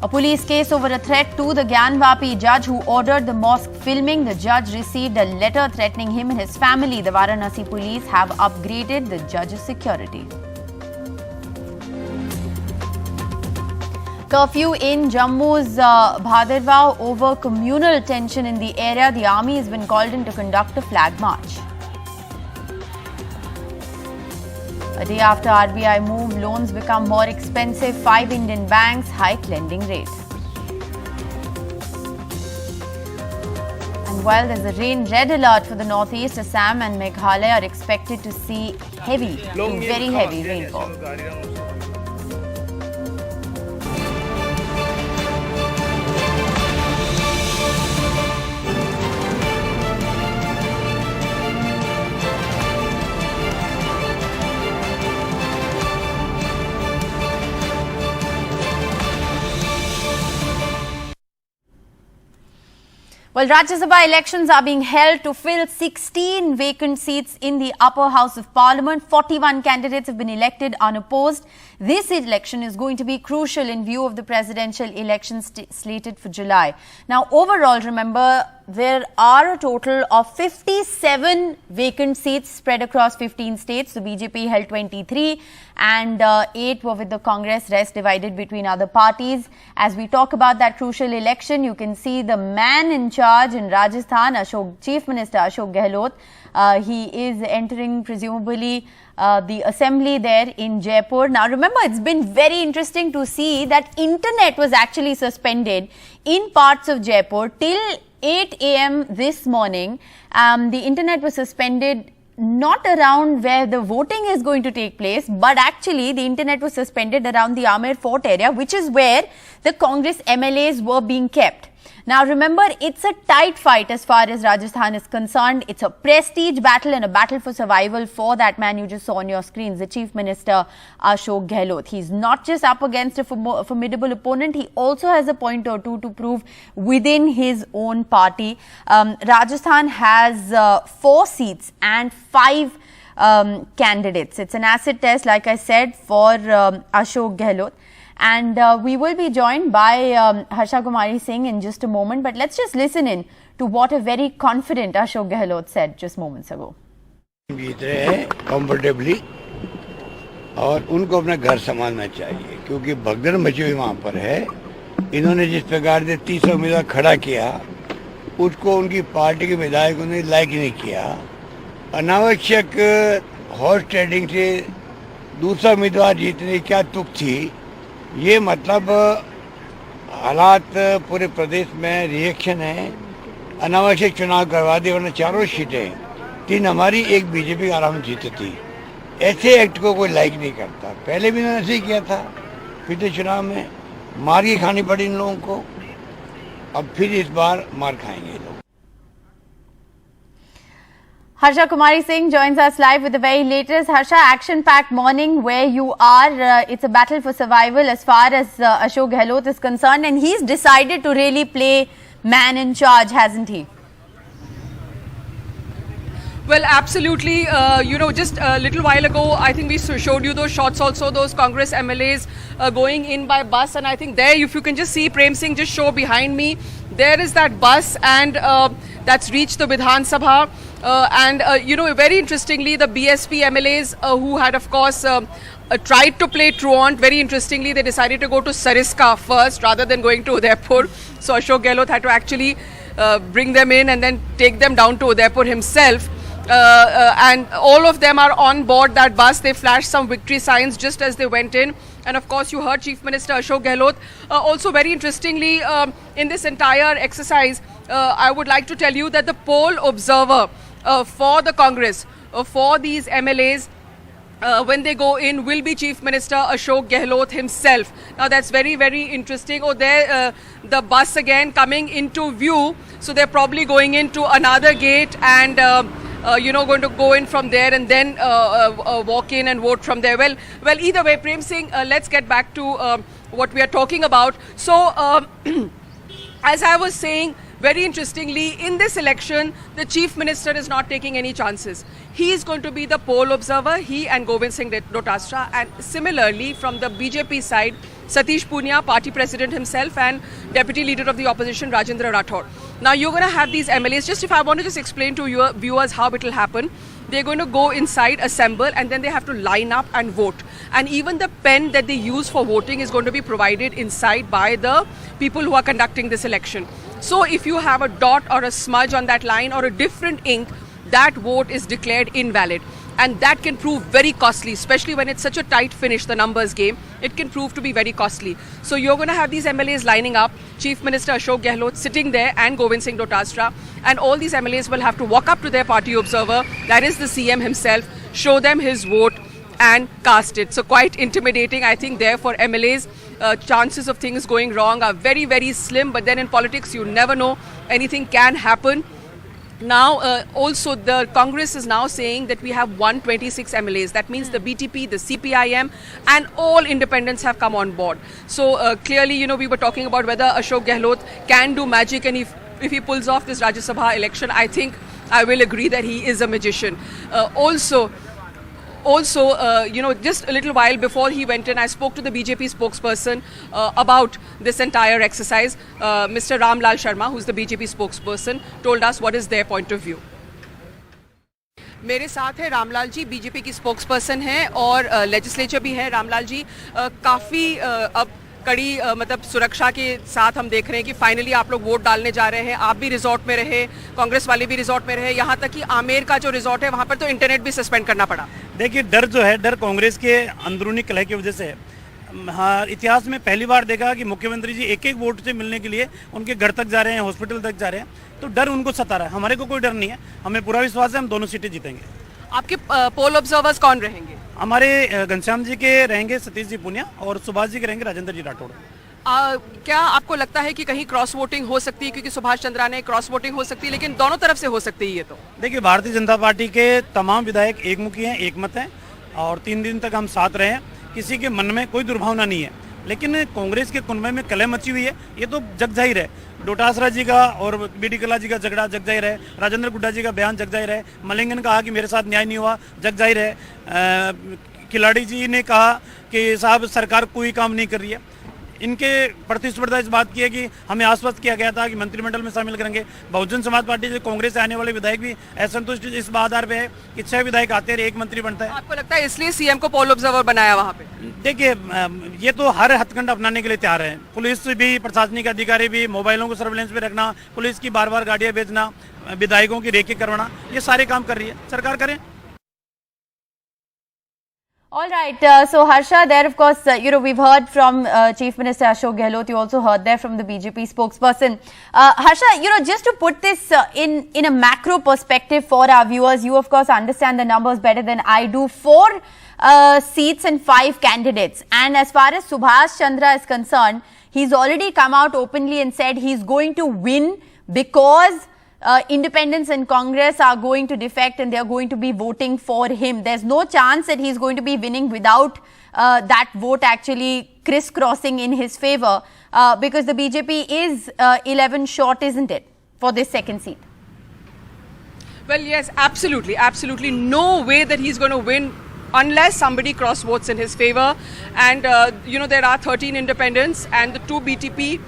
A police case over a threat to the Gyanvapi judge who ordered the mosque filming. The judge received a letter threatening him and his family. The Varanasi police have upgraded the judge's security. Curfew in Jammu's Bhaderwah over communal tension in the area. The army has been called in to conduct a flag march. A day after RBI move, loans become more expensive. 5 Indian banks hike lending rate. And while there's a red alert for the northeast, Assam and Meghalaya are expected to see heavy to very heavy rainfall. Well, Rajya Sabha elections are being held to fill 16 vacant seats in the upper house of parliament. 41 candidates have been elected unopposed. This election is going to be crucial in view of the presidential elections slated for July. Now, overall, remember, there are a total of 57 vacant seats spread across 15 states. The BJP held 23 and 8 were with the Congress, rest divided between other parties. As we talk about that crucial election, you can see the man in charge in Rajasthan, Chief Minister Ashok Gehlot. He is entering presumably the assembly there in Jaipur. Now remember, it's been very interesting to see that internet was actually suspended in parts of Jaipur till 8 a.m. this morning. The internet was suspended not around where the voting is going to take place, but actually the internet was suspended around the Amer Fort area, which is where the Congress MLAs were being kept. Now remember, it's a tight fight as far as Rajasthan is concerned. It's a prestige battle and a battle for survival for that man you just saw on your screens, the Chief Minister Ashok Gehlot. He's not just up against a formidable opponent, he also has a point or two to prove within his own party. Rajasthan has 4 seats and 5 candidates. It's an acid test, like I said, for Ashok Gehlot. And we will be joined by Harsha Kumari Singh in just a moment. But let's just listen in to what a very confident Ashok Gehlot said just moments ago.
जीत रहे हैं comfortably और उनको अपना घर संभालना चाहिए क्योंकि भगदड़ मची हुई वहाँ पर है। इन्होंने जिस प्रकार से 300 उम्मीदवार खड़ा किया उसको उनकी पार्टी के विधायकों ने लाइक नहीं किया। अनावश्यक हॉर्स ट्रेडिंग से दूसरा उम्मीदवार जीतने की क्या तुक थी। ये मतलब हालात पूरे प्रदेश में रिएक्शन है। अनावश्यक चुनाव करवा दिए वरना 4 सीटें 3 हमारी 1 बीजेपी आराम जीतती। ऐसे एक्ट को कोई लाइक नहीं करता। पहले भी इन्होंने ऐसे ही किया था, पिछले चुनाव में मार की खानी पड़ी इन लोगों को। अब फिर इस बार मार खाएंगे लोग।
Harsha Kumari Singh joins us live with the very latest. Harsha, action-packed morning where you are. It's a battle for survival as far as Ashok Gehlot is concerned, and he's decided to really play man in charge, hasn't he?
Well, absolutely. Just a little while ago, I think we showed you those shots also, those Congress MLAs going in by bus. And I think there, if you can just see Prem Singh just show behind me, there is that bus and that's reached the Vidhan Sabha. Very interestingly, the BSP MLAs who had, of course, tried to play truant, very interestingly, they decided to go to Sariska first rather than going to Udaipur. So Ashok Gehlot had to actually bring them in and then take them down to Udaipur himself. And all of them are on board that bus. They flashed some victory signs just as they went in. And of course, you heard Chief Minister Ashok Gehlot. Also, very interestingly, in this entire exercise, I would like to tell you that the poll observer for the Congress, for these MLAs, when they go in, will be Chief Minister Ashok Gehlot himself. Now, that's very, very interesting. Oh, there, the bus again coming into view. So, they're probably going into another gate and going to go in from there and then walk in and vote from there. Well, either way, Prem Singh, let's get back to what we are talking about. So, as I was saying, very interestingly, in this election, the Chief Minister is not taking any chances. He is going to be the poll observer, he and Govind Singh Dotasra. And similarly, from the BJP side, Satish Punia, party president himself, and deputy leader of the opposition, Rajendra Rathod. Now, you're going to have these MLAs. Just if I want to just explain to your viewers how it will happen, they're going to go inside, assemble, and then they have to line up and vote. And even the pen that they use for voting is going to be provided inside by the people who are conducting this election. So if you have a dot or a smudge on that line or a different ink, that vote is declared invalid. And that can prove very costly, especially when it's such a tight finish, the numbers game. It can prove to be very costly. So you're going to have these MLAs lining up, Chief Minister Ashok Gehlot sitting there and Govind Singh Dotasra. And all these MLAs will have to walk up to their party observer, that is the CM himself, show them his vote and cast it. So quite intimidating, I think, there for MLAs. Chances of things going wrong are very, very slim. But then in politics, you never know. Anything can happen. Now, also the Congress is now saying that we have 126 MLAs. That means the BTP, the CPIM and all independents have come on board. So clearly, we were talking about whether Ashok Gehlot can do magic, and if he pulls off this Rajya Sabha election, I think I will agree that he is a magician. Also, just a little while before he went in, I spoke to the BJP spokesperson about this entire exercise. Mr. Ramlal Sharma, who's the BJP spokesperson, told us what is their point of view. मेरे साथ है Ramlal ji, BJP की spokesperson हैं और legislature भी है। रामलाल जी, काफ़ी अब कड़ी मतलब सुरक्षा के साथ हम देख रहे हैं कि फाइनली आप लोग वोट डालने जा रहे हैं। आप भी रिजॉर्ट में रहे, कांग्रेस वाले भी रिजॉर्ट में रहे, यहाँ तक कि आमेर का जो रिजॉर्ट है वहाँ पर तो इंटरनेट भी सस्पेंड करना पड़ा।
देखिए, डर जो है, डर कांग्रेस के अंदरूनी कलह की वजह से। हाँ, इतिहास में पहली बार देखा कि मुख्यमंत्री जी एक एक वोट से मिलने के लिए उनके घर तक जा रहे हैं, हॉस्पिटल तक जा रहे हैं, तो डर उनको सता रहा है। हमारे को कोई डर नहीं है, हमें पूरा विश्वास है हम दोनों सीटें जीतेंगे।
आपके पोल ऑब्जर्वर्स कौन रहेंगे?
हमारे घनश्याम जी के रहेंगे सतीश जी पुनिया और सुभाष जी के रहेंगे राजेंद्र जी राठौड़।
क्या आपको लगता है कि कहीं क्रॉस वोटिंग हो सकती है, क्योंकि सुभाष चंद्रा ने क्रॉस वोटिंग हो सकती है, लेकिन दोनों तरफ से हो सकती है ये तो?
देखिए, भारतीय जनता पार्टी के तमाम विधायक एकमुखी हैं, एकमत हैं और 3 दिन तक हम साथ रहे हैं। किसी के मन में कोई दुर्भावना नहीं है, लेकिन कांग्रेस के कुनबे में कलह मची हुई है, ये तो जग जाहिर है। डोटासरा जी का और बीडी कला जी का झगड़ा जग जाहिर है, राजेंद्र गुड्डा जी का बयान जग जाहिर है, मलिंगन कहा कि मेरे साथ न्याय नहीं हुआ, जग जाहिर है। खिलाड़ी जी ने कहा कि साहब सरकार कोई काम नहीं कर रही है। इनके प्रतिस्पर्धा इस बात की है कि हमें आश्वस्त किया गया था कि मंत्रिमंडल में शामिल करेंगे। बहुजन समाज पार्टी से कांग्रेस से आने वाले विधायक भी असंतुष्ट इस आधार पे है कि 6 विधायक आते हैं, 1 मंत्री बनता है।
आपको लगता है इसलिए सीएम को पोल ऑब्जर्वर बनाया वहाँ पे?
देखिए, ये तो हर हथकंडा अपनाने के लिए तैयार है। पुलिस भी, प्रशासनिक अधिकारी भी, मोबाइलों को सर्वेलेंस पे रखना, पुलिस की बार गाड़ियां भेजना, विधायकों की रेकी करवाना, ये सारे काम कर रही है सरकार, करें।
All right. So, Harsha, there, of course, we've heard from Chief Minister Ashok Gehlot. You also heard there from the BJP spokesperson. Harsha, just to put this in a macro perspective for our viewers, you, of course, understand the numbers better than I do. 4 seats and 5 candidates. And as far as Subhash Chandra is concerned, he's already come out openly and said he's going to win because independents in Congress are going to defect and they are going to be voting for him. There's no chance that he's going to be winning without that vote actually crisscrossing in his favor because the BJP is 11 short, isn't it, for this second seat?
Well, yes, absolutely, absolutely. No way that he's going to win unless somebody cross votes in his favor. And, there are 13 independents and the 2 BTP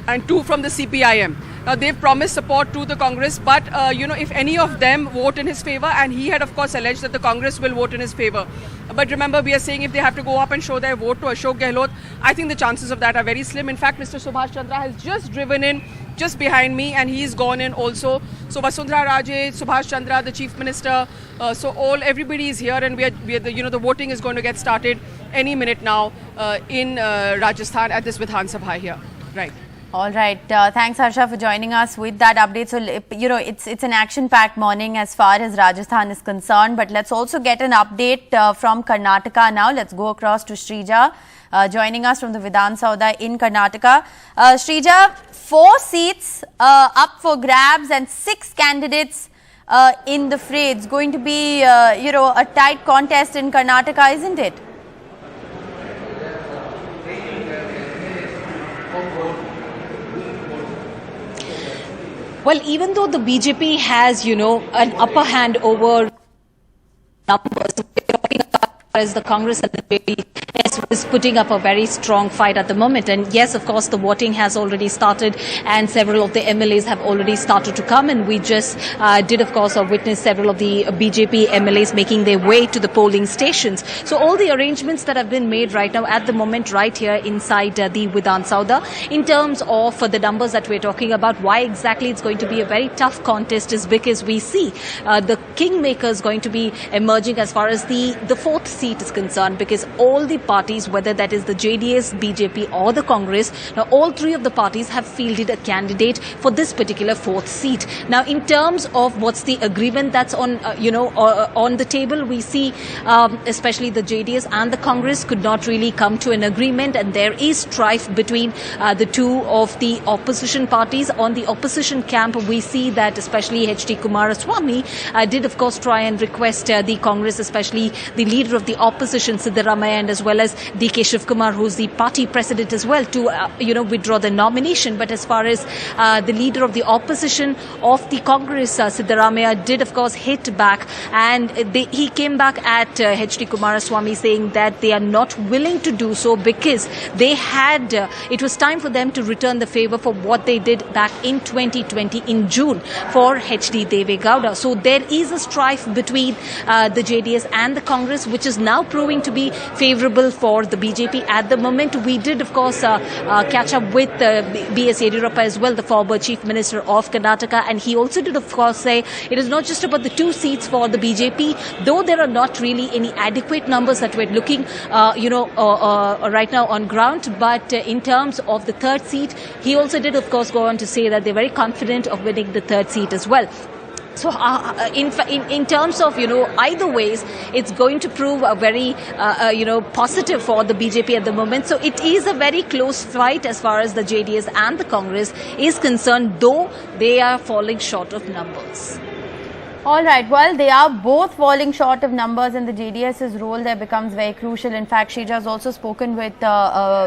and 2 from the CPIM. Now, they've promised support to the Congress, but, if any of them vote in his favor, and he had, of course, alleged that the Congress will vote in his favor. But remember, we are saying if they have to go up and show their vote to Ashok Gehlot, I think the chances of that are very slim. In fact, Mr. Subhash Chandra has just driven in just behind me, and he's gone in also. So, Vasundhara Raje, Subhash Chandra, the Chief Minister, everybody is here, and we are the voting is going to get started any minute now in Rajasthan at this Vidhan Sabha here. Right.
All right. Thanks, Harsha, for joining us with that update. So, it's an action-packed morning as far as Rajasthan is concerned. But let's also get an update from Karnataka now. Let's go across to Shrija, joining us from the Vidhan Sabha in Karnataka. Shrija, 4 seats up for grabs and 6 candidates in the fray. It's going to be, a tight contest in Karnataka, isn't it?
Well, even though the BJP has, an upper hand over numbers, as the Congress and the BJP is putting up a very strong fight at the moment. And yes, of course, the voting has already started and several of the MLAs have already started to come. And we just did, of course, witness several of the BJP MLAs making their way to the polling stations. So all the arrangements that have been made right now at the moment right here inside the Vidhan Sabha, in terms of the numbers that we're talking about, why exactly it's going to be a very tough contest is because we see the kingmaker is going to be emerging as far as the 4th seat is concerned, because all the parties, whether that is the JDS, BJP or the Congress, now all 3 of the parties have fielded a candidate for this particular 4th seat. Now, in terms of what's the agreement that's on, on the table, we see especially the JDS and the Congress could not really come to an agreement, and there is strife between the 2 of the opposition parties. On the opposition camp, we see that especially H.D. Kumaraswamy did, of course, try and request the Congress, especially the leader of the opposition, Siddaramaiah, and as well as D.K. Shivkumar, who's the party president as well, to withdraw the nomination. But as far as the leader of the opposition of the Congress, Siddaramaiah, did, of course, hit back, and he came back at H.D. Kumaraswamy saying that they are not willing to do so because they had, it was time for them to return the favour for what they did back in 2020 in June for H.D. Deve Gowda. So there is a strife between the JDS and the Congress, which is now proving to be favourable for the BJP at the moment. We did, of course, catch up with B.S. Yediyurappa as well, the former Chief Minister of Karnataka, and he also did, of course, say it is not just about the 2 seats for the BJP, though there are not really any adequate numbers that we're looking, right now on ground. But in terms of the 3rd seat, he also did, of course, go on to say that they're very confident of winning the 3rd seat as well. So in terms of, either ways, it's going to prove a very, positive for the BJP at the moment. So it is a very close fight as far as the JDS and the Congress is concerned, though they are falling short of numbers.
All right, well, they are both falling short of numbers, and the JDS's role there becomes very crucial. In fact, Shrija has also spoken with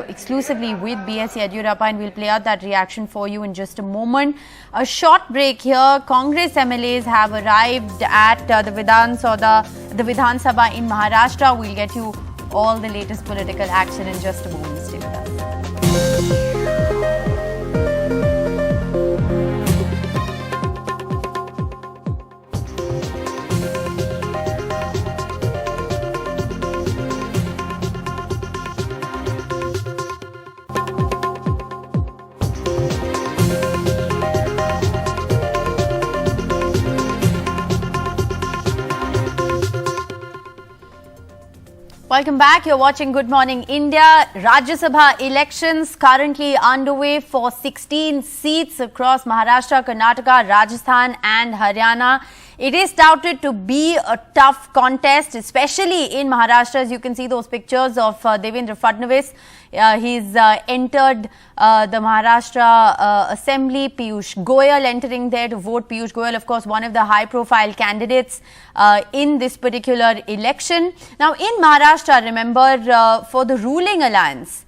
exclusively with BS Yediyurappa, and we'll play out that reaction for you in just a moment. A short break here. Congress MLAs have arrived at the Vidhan Sabha in Maharashtra. We'll get you all the latest political action in just a moment. Stay with us. Welcome back. You're watching Good Morning India. Rajya Sabha elections currently underway for 16 seats across Maharashtra, Karnataka, Rajasthan and Haryana. It is touted to be a tough contest, especially in Maharashtra. As you can see those pictures of Devendra Fadnavis. He's entered the Maharashtra Assembly. Piyush Goyal entering there to vote. Piyush Goyal, of course, one of the high-profile candidates in this particular election. Now, in Maharashtra, remember, for the ruling alliance,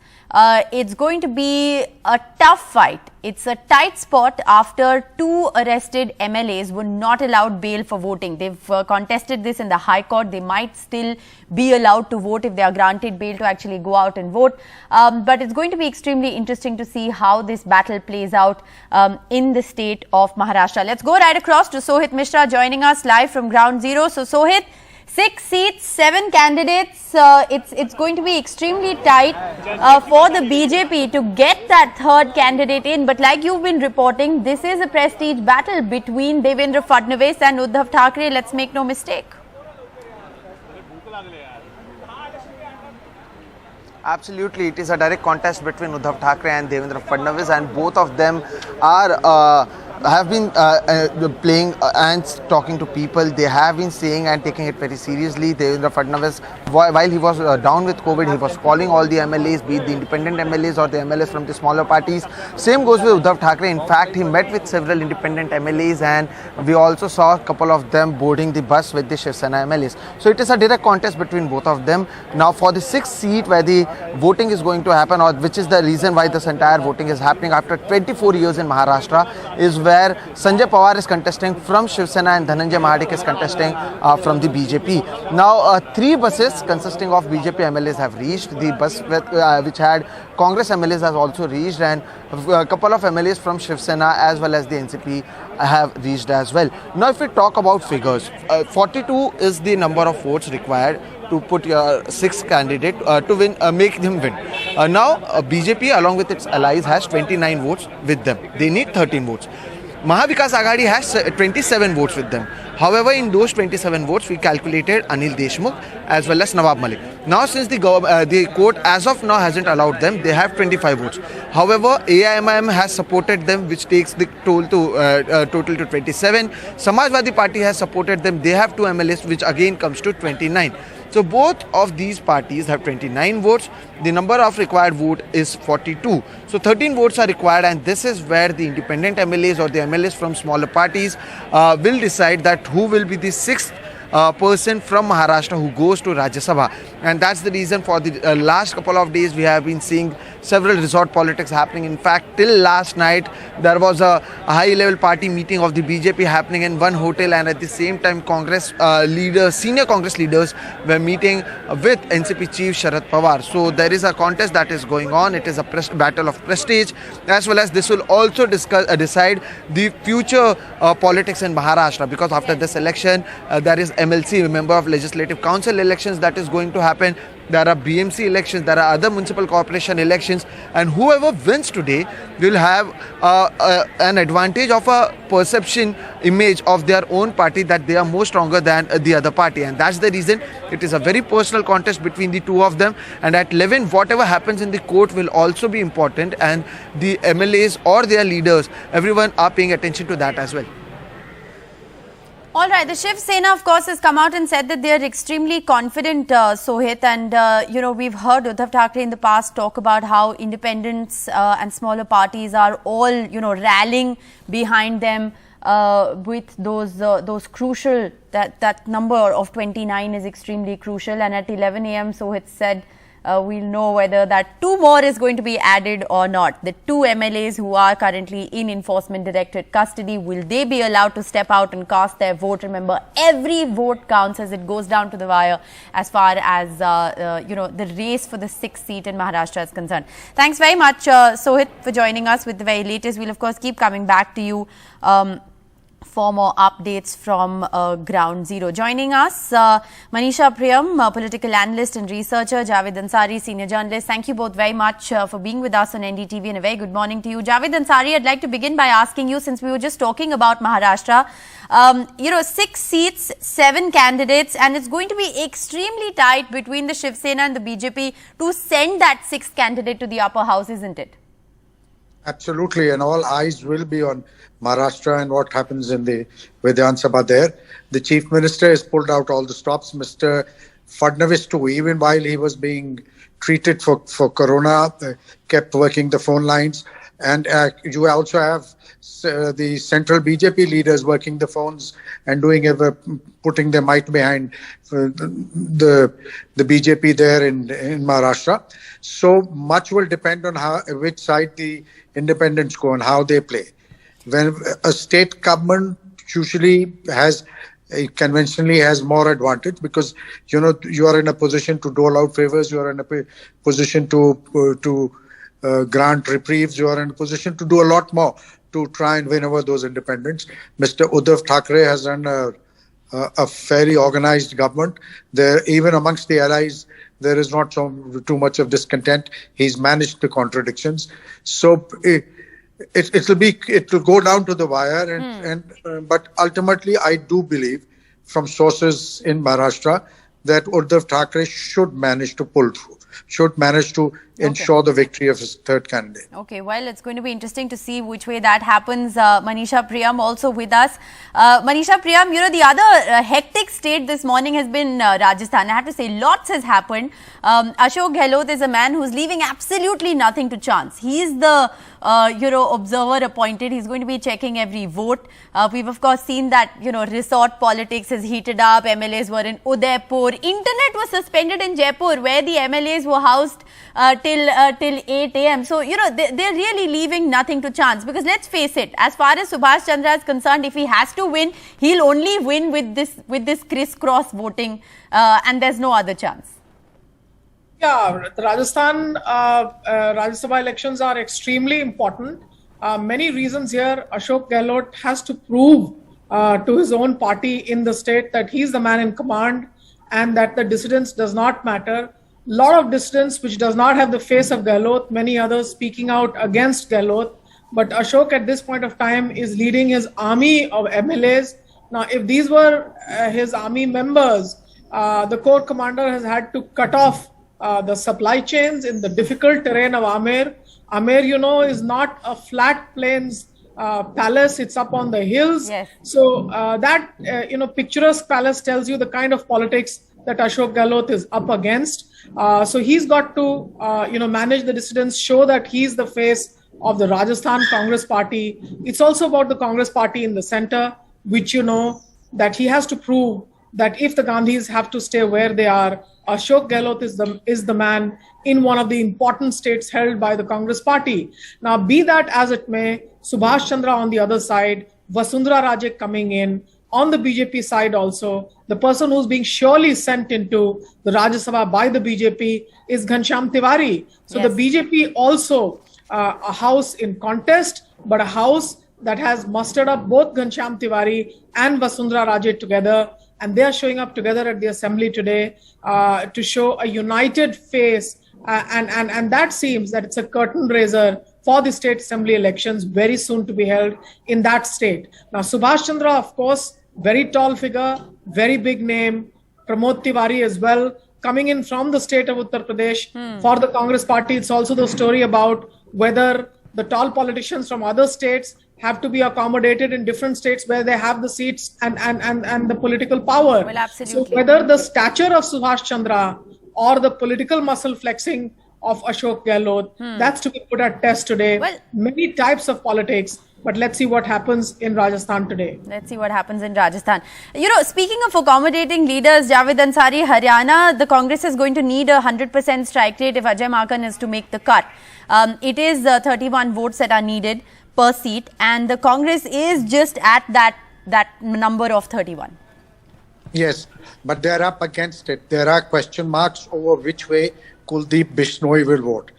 it's going to be a tough fight. It's a tight spot after two arrested MLAs were not allowed bail for voting. They've contested this in the High Court. They might still be allowed to vote if they are granted bail to actually go out and vote. But it's going to be extremely interesting to see how this battle plays out in the state of Maharashtra. Let's go right across to Sohit Mishra joining us live from Ground Zero. So Sohit, 6 seats, 7 candidates. It's going to be extremely tight for the BJP to get that third candidate in. But like you've been reporting, this is a prestige battle between Devendra Fadnavis and Uddhav Thackeray. Let's make no mistake.
Absolutely, it is a direct contest between Uddhav Thackeray and Devendra Fadnavis, and both of them are have been playing and talking to people. They have been saying and taking it very seriously. Devendra Fadnavis, while he was down with COVID, he was calling all the MLAs, be it the independent MLAs or the MLAs from the smaller parties. Same goes with Uddhav Thackeray. In fact, he met with several independent MLAs, and we also saw a couple of them boarding the bus with the Shiv Sena MLAs. So it is a direct contest between both of them. Now for the 6th seat where the voting is going to happen, or which is the reason why this entire voting is happening after 24 years in Maharashtra, is where Sanjay Pawar is contesting from Shiv Sena and Dhananjay Mahadik is contesting from the BJP. Now 3 buses consisting of BJP MLAs have reached. The bus which had Congress MLAs has also reached, and a couple of MLAs from Shiv Sena as well as the NCP have reached as well. Now if we talk about figures, 42 is the number of votes required to put your 6th candidate to win, make them win. Now BJP along with its allies has 29 votes with them. They need 13 votes. Mahavikas Aghadi has 27 votes with them. However, in those 27 votes, we calculated Anil Deshmukh as well as Nawab Malik. Now, since the court as of now hasn't allowed them, they have 25 votes. However, AIMIM has supported them, which takes the total to 27. Samajwadi Party has supported them. They have 2 MLAs, which again comes to 29. So both of these parties have 29 votes. The number of required vote is 42. So 13 votes are required, and this is where the independent MLAs or the MLAs from smaller parties will decide that who will be the 6th person from Maharashtra who goes to Rajya Sabha. And that's the reason for the last couple of days we have been seeing several resort politics happening. In fact, till last night there was a high-level party meeting of the BJP happening in one hotel, and at the same time Congress leaders, senior Congress leaders were meeting with NCP chief Sharad Pawar. So there is a contest that is going on. It is a battle of prestige, as well as this will also decide the future politics in Maharashtra, because after this election there is MLC, Member of Legislative Council elections that is going to happen. There are BMC elections, there are other municipal corporation elections, and whoever wins today will have an advantage of a perception image of their own party that they are more stronger than the other party, and that's the reason it is a very personal contest between the two of them. And at 11, whatever happens in the court will also be important, and the MLAs or their leaders, everyone are paying attention to that as well.
All right, the Shiv Sena, of course, has come out and said that they are extremely confident, Sohit, and we've heard Uddhav Thackeray in the past talk about how independents and smaller parties are all, rallying behind them with those crucial, that number of 29 is extremely crucial, and at 11 a.m. Sohit said we'll know whether that 2 more is going to be added or not. The 2 MLAs who are currently in Enforcement Directorate custody, will they be allowed to step out and cast their vote? Remember, every vote counts as it goes down to the wire as far as, the race for the 6th seat in Maharashtra is concerned. Thanks very much, Sohit, for joining us with the very latest. We'll, of course, keep coming back to you for more updates from Ground Zero. Joining us, Manisha Priyam, political analyst and researcher, Javed Ansari, senior journalist. Thank you both very much for being with us on NDTV, and a very good morning to you. Javed Ansari, I'd like to begin by asking you, since we were just talking about Maharashtra, 6 seats, 7 candidates, and it's going to be extremely tight between the Shiv Sena and the BJP to send that 6th candidate to the upper house, isn't it?
Absolutely, and all eyes will be on Maharashtra and what happens in the Vidhan Sabha there. The Chief Minister has pulled out all the stops. Mr. Fadnavis too, even while he was being treated for corona, kept working the phone lines. And you also have the central BJP leaders working the phones and putting their might behind the BJP there in Maharashtra. So much will depend on which side the independents go and how they play. When a state government usually conventionally has more advantage, because you are in a position to dole out favors, you are in a position to grant reprieves, you are in a position to do a lot more to try and win over those independents. Mr. Uddhav Thackeray has run a fairly organized government. There, even amongst the allies, there is not too much of discontent. He's managed the contradictions. So it will go down to the wire, but ultimately I do believe from sources in Maharashtra that Uddhav Thackeray should manage to pull through, should manage to ensure the victory of his 3rd candidate. Okay, well, it's going to be interesting to see which way that happens. Manisha Priyam also with us. Manisha Priyam, the other hectic state this morning has been Rajasthan. I have to say, lots has happened. Ashok Gehlot is a man who's leaving absolutely nothing to chance. He is the observer appointed. He's going to be checking every vote. We've of course seen that, resort politics has heated up. MLAs were in Udaipur. Internet was suspended in Jaipur, where the MLAs were housed till 8 a.m. So, they're really leaving nothing to chance, because let's face it, as far as Subhash Chandra is concerned, if he has to win, he'll only win with this crisscross voting, and there's no other chance.
Yeah, the Rajasthan Rajya Sabha elections are extremely important. Many reasons here. Ashok Gehlot has to prove to his own party in the state that he's the man in command and that the dissidence does not matter. Lot of dissidents which does not have the face of Gehlot, many others speaking out against Gehlot. But Ashok at this point of time is leading his army of MLAs. Now, if these were his army members, the corps commander has had to cut off the supply chains in the difficult terrain of Amer. Amer, is not a flat plains palace, it's up on the hills. Yes. So that, picturesque palace tells you the kind of politics that Ashok Gehlot is up against. So he's got to, manage the dissidents, show that he's the face of the Rajasthan Congress Party. It's also about the Congress Party in the center, which that he has to prove that if the Gandhis have to stay where they are, Ashok Gehlot is the man in one of the important states held by the Congress Party. Now, be that as it may, Subhash Chandra on the other side, Vasundhara Raje coming in, on the BJP side also, the person who's being surely sent into the Rajya Sabha by the BJP is Ghanshyam Tiwari. So yes, the BJP also a house in contest, but a house that has mustered up both Ghanshyam Tiwari and Vasundhara Raje together. And they are showing up together at the assembly today to show a united face. And that seems that it's a curtain raiser for the state assembly elections very soon to be held in that state. Now, Subhash Chandra, of course, very tall figure, very big name. Pramod Tiwari as well, coming in from the state of Uttar Pradesh for the Congress Party. It's also the story about whether the tall politicians from other states have to be accommodated in different states where they have the seats and the political power.
Well, absolutely.
So whether the stature of Subhash Chandra or the political muscle flexing of Ashok Gehlot, that's to be put at test today.
Well,
many types of politics, but let's see what happens in Rajasthan today.
Let's see what happens in Rajasthan. You know, speaking of accommodating leaders, Javed Ansari, Haryana, the Congress is going to need a 100% strike rate if Ajay Makan is to make the cut. It is 31 votes that are needed per seat, and the Congress is just at that number of 31.
Yes, but they're up against it. There are question marks over which way Kuldeep Bishnoi will vote.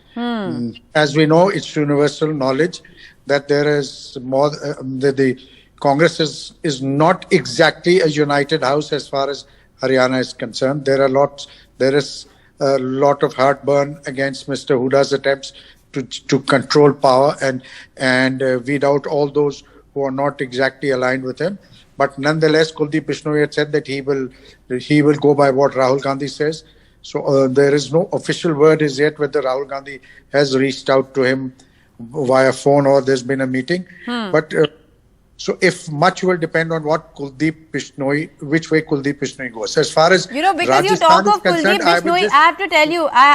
As we know, it's universal knowledge that there is more. The Congress is not exactly a united house as far as Haryana is concerned. There is a lot of heartburn against Mr. Huda's attempts to control power and weed out all those who are not exactly aligned with him. But nonetheless, Kuldeep Bishnoi had said that he will go by what Rahul Gandhi says. So there is no official word as yet whether Rahul Gandhi has reached out to him via phone or there's been a meeting. But so if much will depend on what which way Kuldeep Bishnoi goes. As far as
because
Rajasthan
you talk of
concerned,
Kuldeep Bishnoi, I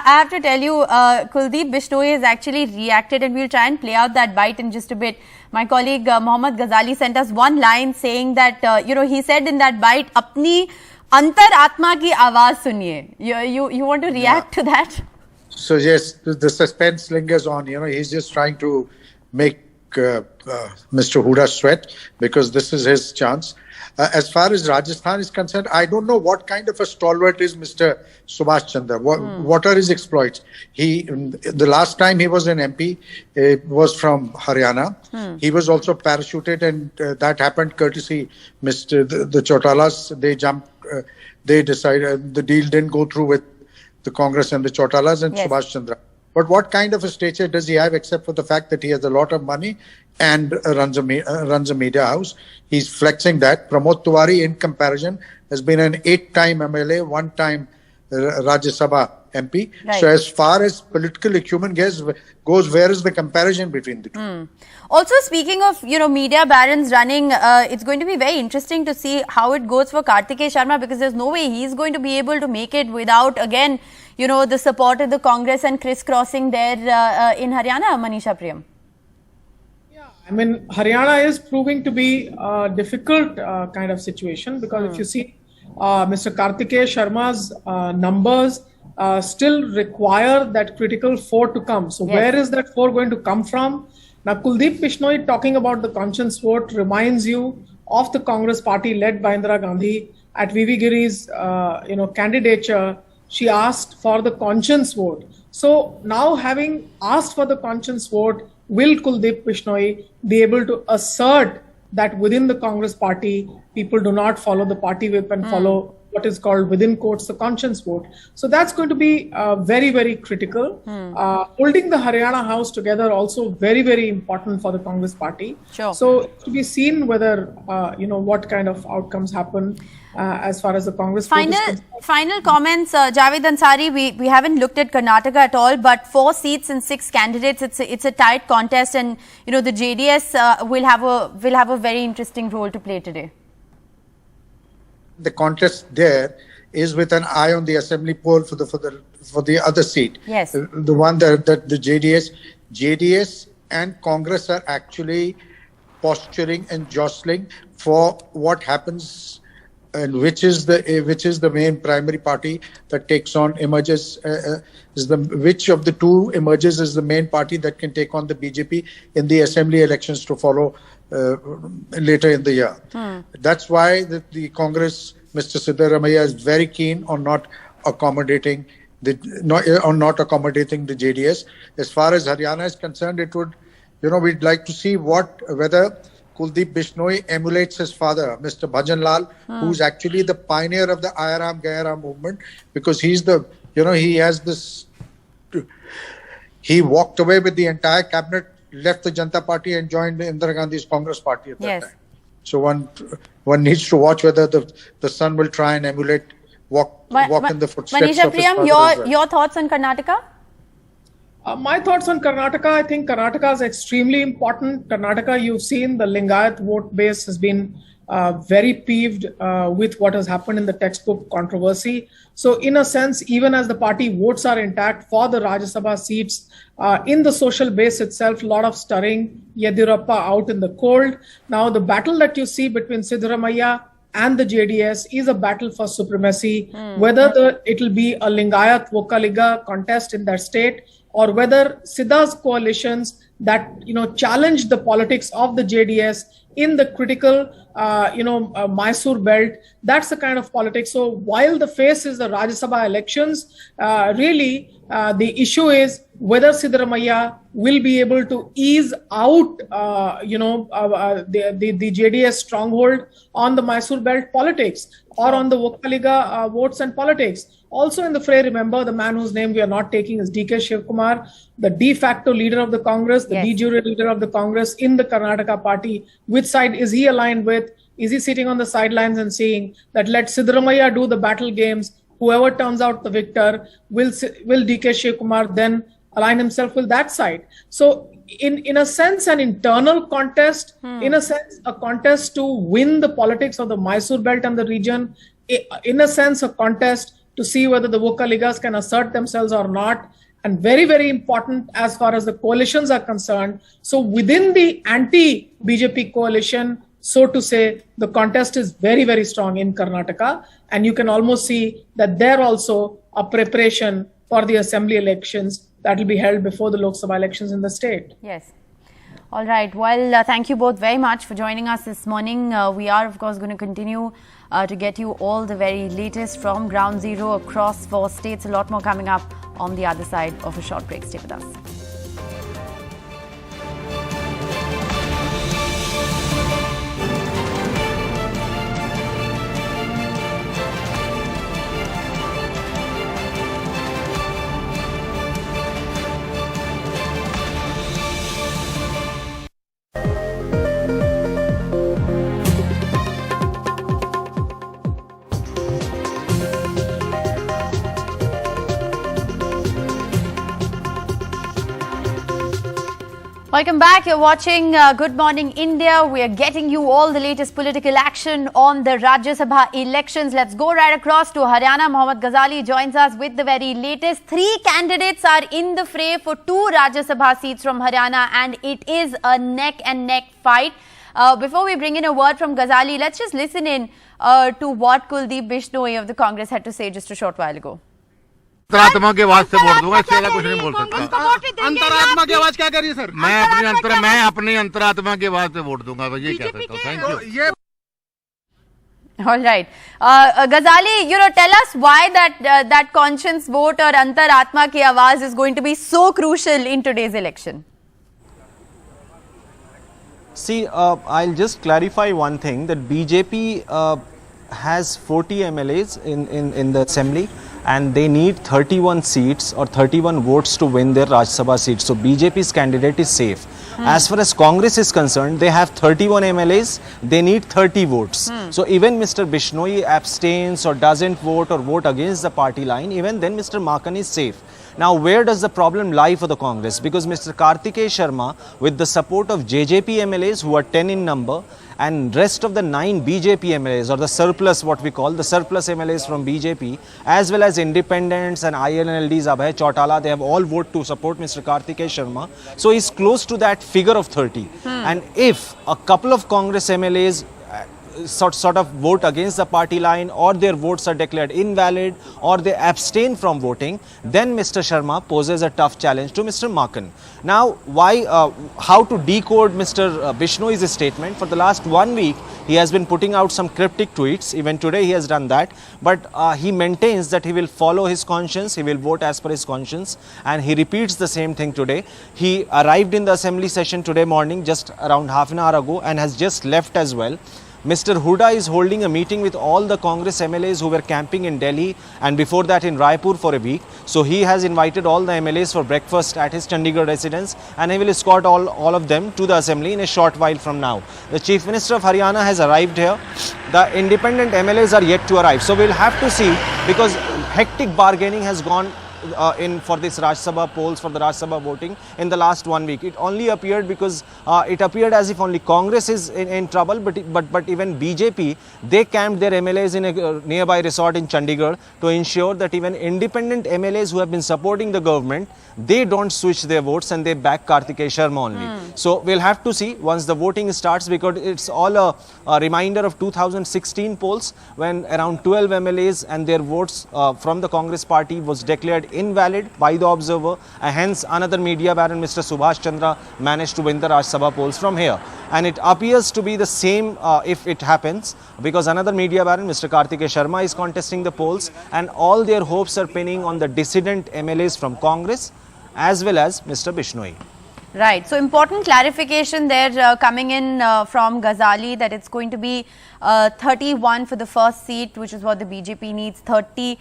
have to tell you, Kuldeep Bishnoi has actually reacted, and we'll try and play out that bite in just a bit. My colleague Mohammad Ghazali sent us one line saying that, he said in that bite, "Apni antar atma ki awaaz suniye." You want to react to that?
So yes, the suspense lingers on. He's just trying to make Mr. Huda sweat because this is his chance. As far as Rajasthan is concerned, I don't know what kind of a stalwart is Mr. Subhash Chandra. What are his exploits? The last time he was an MP, was from Haryana. He was also parachuted, and that happened courtesy the Chautalas. They jumped. They decided the deal didn't go through with the Congress and the Chautalas and Subhash Chandra. But what kind of a stature does he have except for the fact that he has a lot of money and runs a media house? He's flexing that. Pramod Tiwari, in comparison, has been an 8-time MLA, 1-time Rajya Sabha MP.
Right.
So as far as political acumen goes, where is the comparison between the two?
Also, speaking of, media barons running, it's going to be very interesting to see how it goes for Kartikeya Sharma, because there's no way he's going to be able to make it without, again, the support of the Congress and crisscrossing there in Haryana, Manisha Priyam.
I mean, Haryana is proving to be a difficult kind of situation because if you see Mr. Kartikeya Sharma's numbers still require that critical 4 to come. So where is that 4 going to come from? Now, Kuldeep Bishnoi talking about the conscience vote reminds you of the Congress party led by Indira Gandhi at VV Giri's candidature. She asked for the conscience vote. So now, having asked for the conscience vote, will Kuldeep Bishnoi be able to assert that within the Congress party, people do not follow the party whip and follow what is called, within quotes, the conscience vote? So that's going to be very, very critical. Holding the Haryana House together also very, very important for the Congress party.
Sure.
So to be seen whether, what kind of outcomes happen as far as the Congress vote is concerned.
Final comments, Javed Ansari. We haven't looked at Karnataka at all, but 4 seats and 6 candidates. It's a tight contest, and the JDS will have a very interesting role to play today.
The contest there is with an eye on the assembly poll for the other seat.
Yes.
The one that the JDS and Congress are actually posturing and jostling for what happens, and which is the main primary party that emerges which of the two emerges as the main party that can take on the BJP in the assembly elections to follow later in the year. That's why the Congress, Mr. Siddaramaiah, is very keen on not accommodating the JDS. As far as Haryana is concerned, it would, we'd like to see whether Kuldeep Bishnoi emulates his father, Mr. Bhajan Lal, who's actually the pioneer of the Ayaram Gayaram movement, because he's he walked away with the entire cabinet, left the Janata Party and joined Indira Gandhi's Congress Party at that time. So one needs to watch whether the son will try and walk in the footsteps
Manisha
of his
Priyam,
father.
your thoughts on Karnataka?
My thoughts on Karnataka, I think Karnataka is extremely important. Karnataka, you've seen the Lingayat vote base has been very peeved with what has happened in the textbook controversy. So in a sense, even as the party votes are intact for the Rajya Sabha seats, in the social base itself, a lot of stirring, Yediyurappa out in the cold. Now the battle that you see between Siddaramaiah and the JDS is a battle for supremacy, whether it will be a Lingayat Vokkaliga contest in that state, or whether Siddha's coalitions that challenge the politics of the JDS in the critical Mysore belt. That's the kind of politics. So while the face is the Rajya Sabha elections, really the issue is whether Siddaramaiah will be able to ease out the JDS stronghold on the Mysore belt politics or on the Vokkaliga votes and politics. Also in the fray, remember, the man whose name we are not taking is DK Shivkumar, the de facto leader of the Congress, the de jure leader of the Congress in the Karnataka party. Which side is he aligned with? Is he sitting on the sidelines and saying that let Siddaramaiah do the battle games, whoever turns out the victor, will DK Shivkumar then align himself with that side? So in a sense, an internal contest, in a sense, a contest to win the politics of the Mysore belt and the region, in a sense, a contest to see whether the Vokkaligas can assert themselves or not. And very, very important as far as the coalitions are concerned. So within the anti-BJP coalition, so to say, the contest is very, very strong in Karnataka. And you can almost see that there also a preparation for the assembly elections that will be held before the Lok Sabha elections in the state.
Yes. All right. Well, thank you both very much for joining us this morning. We are, of course, going to continue to get you all the very latest from ground zero across 4 states. A lot more coming up on the other side of a short break. Stay with us. Welcome back. You're watching Good Morning India. We are getting you all the latest political action on the Rajya Sabha elections. Let's go right across to Haryana. Mohammad Ghazali joins us with the very latest. 3 candidates are in the fray for 2 Rajya Sabha seats from Haryana, and it is a neck and neck fight. Before we bring in a word from Ghazali, let's just listen in to what Kuldeep Bishnoi of the Congress had to say just a short while ago.
अंतरात्मा की आवाज से vote दूंगा, इससे ज्यादा कुछ नहीं बोल सकता। अंतरात्मा की आवाज क्या करिए सर? मैं अपनी अंतरात्मा की आवाज से वोट दूंगा, ये कह सकता हूँ। Thank you.
All right, Ghazali, tell us why that conscience vote or antaratma ki awaaz is going to be so crucial in today's election.
See, I'll just clarify one thing, that BJP has 40 MLAs in the assembly, and they need 31 seats or 31 votes to win their Rajya Sabha seats. So BJP's candidate is safe. As far as Congress is concerned, they have 31 MLAs, they need 30 votes. So even Mr. Bishnoi abstains or doesn't vote or vote against the party line, even then Mr. Makan is safe. Now, where does the problem lie for the Congress? Because Mr. Kartikeya Sharma, with the support of JJP MLAs, who are 10 in number, and rest of the 9 BJP MLAs, or the surplus, what we call the surplus MLAs from BJP, as well as independents and INLDs, Abhay Chautala, they have all voted to support Mr. Kartikeya Sharma. So he's close to that figure of 30. And if a couple of Congress MLAs sort of vote against the party line, or their votes are declared invalid, or they abstain from voting, then Mr. Sharma poses a tough challenge to Mr. Makan. Now, how to decode Mr. Bishnoi's statement? For the last 1 week, he has been putting out some cryptic tweets. Even today he has done that. But he maintains that he will follow his conscience, he will vote as per his conscience, and he repeats the same thing today. He arrived in the assembly session today morning, just around half an hour ago, and has just left as well. Mr. Huda is holding a meeting with all the Congress MLAs who were camping in Delhi and before that in Raipur for a week. So he has invited all the MLAs for breakfast at his Chandigarh residence, and he will escort all of them to the assembly in a short while from now. The Chief Minister of Haryana has arrived here. The independent MLAs are yet to arrive. So we'll have to see, because hectic bargaining has gone for this Rajya Sabha polls, for the Rajya Sabha voting in the last 1 week. It only appeared because it appeared as if only Congress is in trouble, but even BJP, they camped their MLAs in a nearby resort in Chandigarh to ensure that even independent MLAs who have been supporting the government, they don't switch their votes and they back Kartikeya Sharma only. So we'll have to see once the voting starts, because it's all a reminder of 2016 polls when around 12 MLAs and their votes from the Congress party was declared invalid by the observer, and hence another media baron, Mr. Subhash Chandra, managed to win the Rajya Sabha polls from here. And it appears to be the same if it happens, because another media baron, Mr. Kartikeya Sharma, is contesting the polls, and all their hopes are pinning on the dissident MLAs from Congress as well as Mr. Bishnoi.
Right. So important clarification there coming in from Ghazali, that it's going to be 31 for the first seat, which is what the BJP needs. 30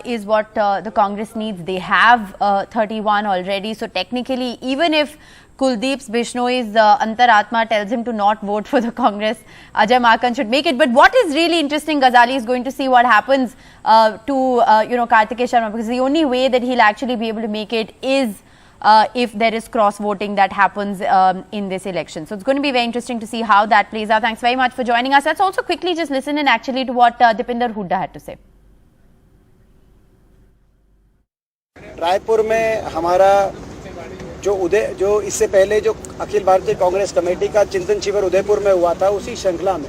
is what the Congress needs. They have 31 already. So technically, even if Kuldeep Bishnoi's Antaratma tells him to not vote for the Congress, Ajay Markan should make it. But what is really interesting, Ghazali is going to see what happens to Kartikeya Sharma, because the only way that he'll actually be able to make it is if there is cross voting that happens in this election. So it's going to be very interesting to see how that plays out. Thanks very much for joining us. Let's also quickly just listen in actually to what Dipinder Hooda had to say.
Raipur में हमारा जो इससे पहले जो Akhil Bharatiya Congress committee का चिंतन शिविर उदयपुर में हुआ था, उसी श्रृंखला में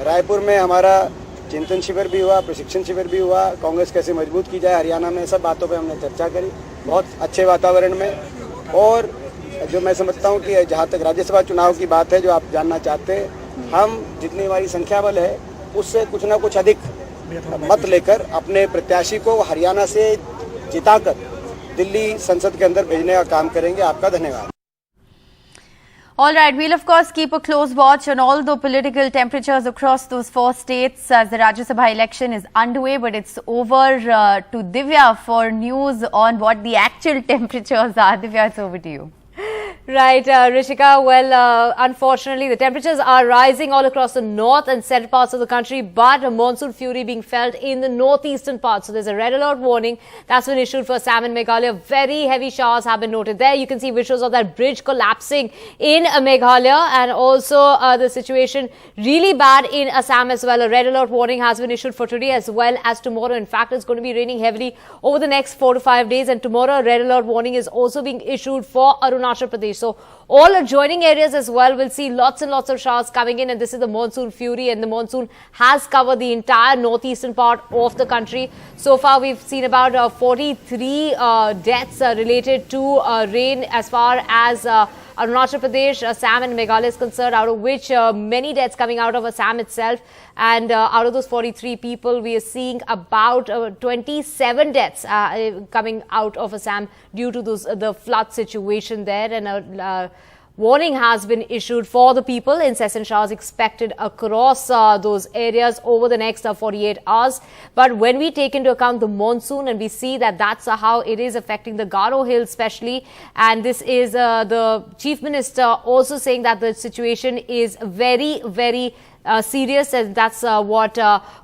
रायपुर में हमारा चिंतन शिविर भी हुआ, प्रशिक्षण शिविर भी हुआ, कांग्रेस कैसे मजबूत की जाए हरियाणा में, सब बातों पे हमने चर्चा करी बहुत अच्छे वातावरण में। और जो मैं समझता हूँ कि जहाँ तक राज्यसभा चुनाव की बात है, जो आप जानना चाहते हैं, हम जितनी हमारी संख्या बल है उससे कुछ ना कुछ अधिक मत लेकर अपने प्रत्याशी को हरियाणा से जिताकर दिल्ली संसद के अंदर भेजने का काम करेंगे। आपका धन्यवाद।
All right, we'll of course keep a close watch on all the political temperatures across those 4 states as the Rajya Sabha election is underway, but it's over to Divya for news on what the actual temperatures are. Divya, it's over to you.
Right, Rishika. Well, unfortunately, the temperatures are rising all across the north and central parts of the country, but a monsoon fury being felt in the northeastern parts. So there's a red alert warning that's been issued for Assam and Meghalaya. Very heavy showers have been noted there. You can see visuals of that bridge collapsing in Meghalaya, and also the situation really bad in Assam as well. A red alert warning has been issued for today as well as tomorrow. In fact, it's going to be raining heavily over the next 4 to 5 days, and tomorrow a red alert warning is also being issued for Arunachal Pradesh. So all adjoining areas as well will see lots and lots of showers coming in, and this is the monsoon fury, and the monsoon has covered the entire northeastern part of the country. So far we've seen about 43 deaths related to rain as far as Arunachal Pradesh, Assam and Meghalaya is concerned, out of which many deaths coming out of Assam itself. And out of those 43 people, we are seeing about 27 deaths coming out of Assam due to the flood situation there. And a warning has been issued for the people. Incessant showers expected across those areas over the next 48 hours. But when we take into account the monsoon and we see that that's how it is affecting the Garo Hills especially, and this is the Chief Minister also saying that the situation is very, very serious, and that's what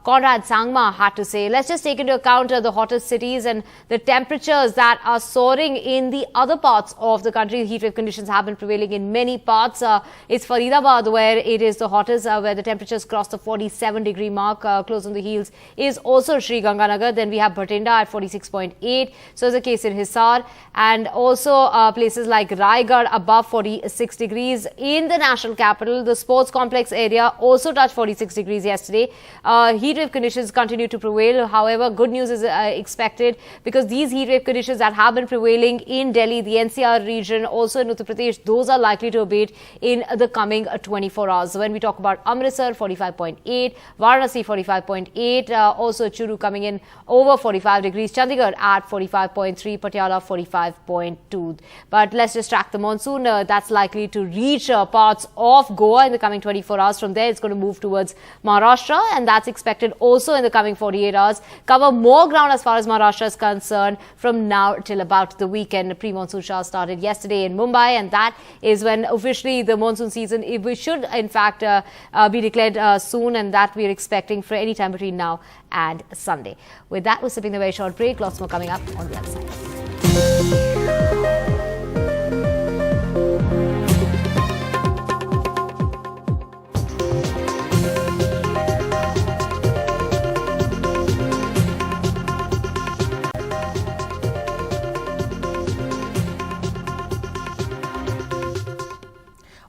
Conrad Sangma had to say. Let's just take into account the hottest cities and the temperatures that are soaring in the other parts of the country. Heat wave conditions have been prevailing in many parts. It's Faridabad where it is the hottest, where the temperatures cross the 47-degree mark. Close on the heels is also Sri Ganganagar. Then we have Bhatinda at 46.8. So is the case in Hisar, and also places like Raigad above 46 degrees. In the national capital, the sports complex area also touched 46 degrees yesterday. Heat wave conditions continue to prevail. However, good news is expected, because these heat wave conditions that have been prevailing in Delhi, the NCR region, also in Uttar Pradesh, those are likely to abate in the coming 24 hours. When we talk about Amritsar, 45.8, Varanasi, 45.8, also Churu coming in over 45 degrees, Chandigarh at 45.3, Patiala 45.2. But let's just track the monsoon. That's likely to reach parts of Goa in the coming 24 hours. From there, it's going to move towards Maharashtra, and that's expected also in the coming 48 hours. Cover more ground as far as Maharashtra is concerned from now till about the weekend. The pre-monsoon shower started yesterday in Mumbai, and that is when officially the monsoon season should in fact be declared soon, and that we are expecting for any time between now and Sunday. With that, we're sipping a very short break. Lots more coming up on the other side.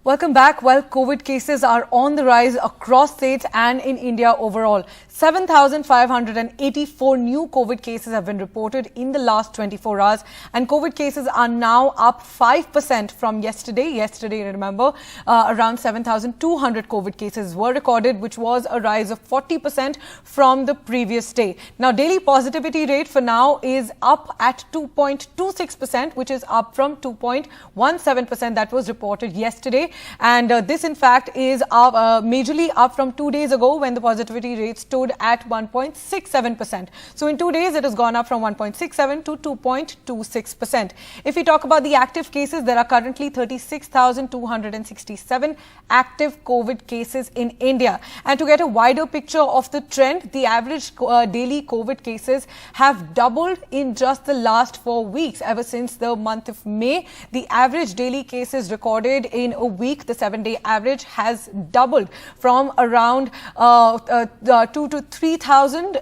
Welcome back. Well, COVID cases are on the rise across states and in India overall. 7,584 new COVID cases have been reported in the last 24 hours, and COVID cases are now up 5% from yesterday. Yesterday, remember, around 7,200 COVID cases were recorded, which was a rise of 40% from the previous day. Now, daily positivity rate for now is up at 2.26%, which is up from 2.17% that was reported yesterday. And this, in fact, is majorly up from 2 days ago when the positivity rate stood at 1.67%. So in 2 days, it has gone up from 1.67 to 2.26%. If we talk about the active cases, there are currently 36,267 active COVID cases in India. And to get a wider picture of the trend, the average daily COVID cases have doubled in just the last 4 weeks. Ever since the month of May, the average daily cases recorded in a week, the 7-day average has doubled from around 2 to 3,000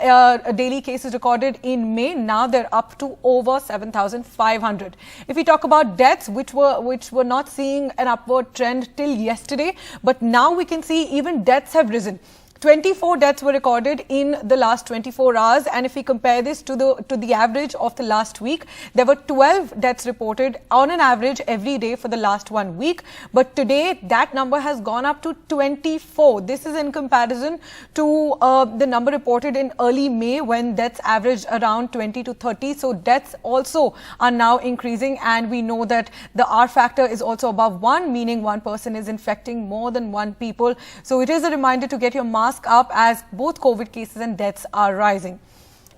daily cases recorded in May. Now they're up to over 7,500. If we talk about deaths, which were not seeing an upward trend till yesterday, but now we can see even deaths have risen. 24 deaths were recorded in the last 24 hours, and if we compare this to the average of the last week, there were 12 deaths reported on an average every day for the last 1 week. But today, that number has gone up to 24. This is in comparison to the number reported in early May when deaths averaged around 20 to 30. So deaths also are now increasing, and we know that the R factor is also above 1, meaning one person is infecting more than 1 people. So it is a reminder to get your mask up as both COVID cases and deaths are rising.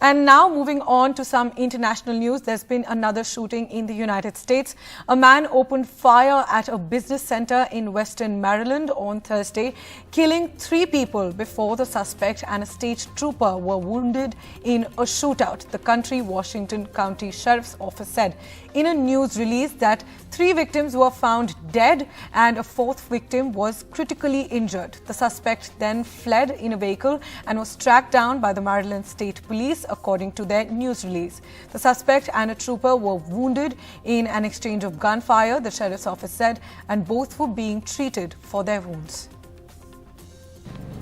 And now moving on to some international news, there's been another shooting in the United States. A man opened fire at a business center in western Maryland on Thursday, killing 3 people before the suspect and a state trooper were wounded in a shootout, the country Washington County Sheriff's Office said in a news release that 3 victims were found dead and a 4th victim was critically injured. The suspect then fled in a vehicle and was tracked down by the Maryland State Police, according to their news release. The suspect and a trooper were wounded in an exchange of gunfire, the sheriff's office said, and both were being treated for their wounds.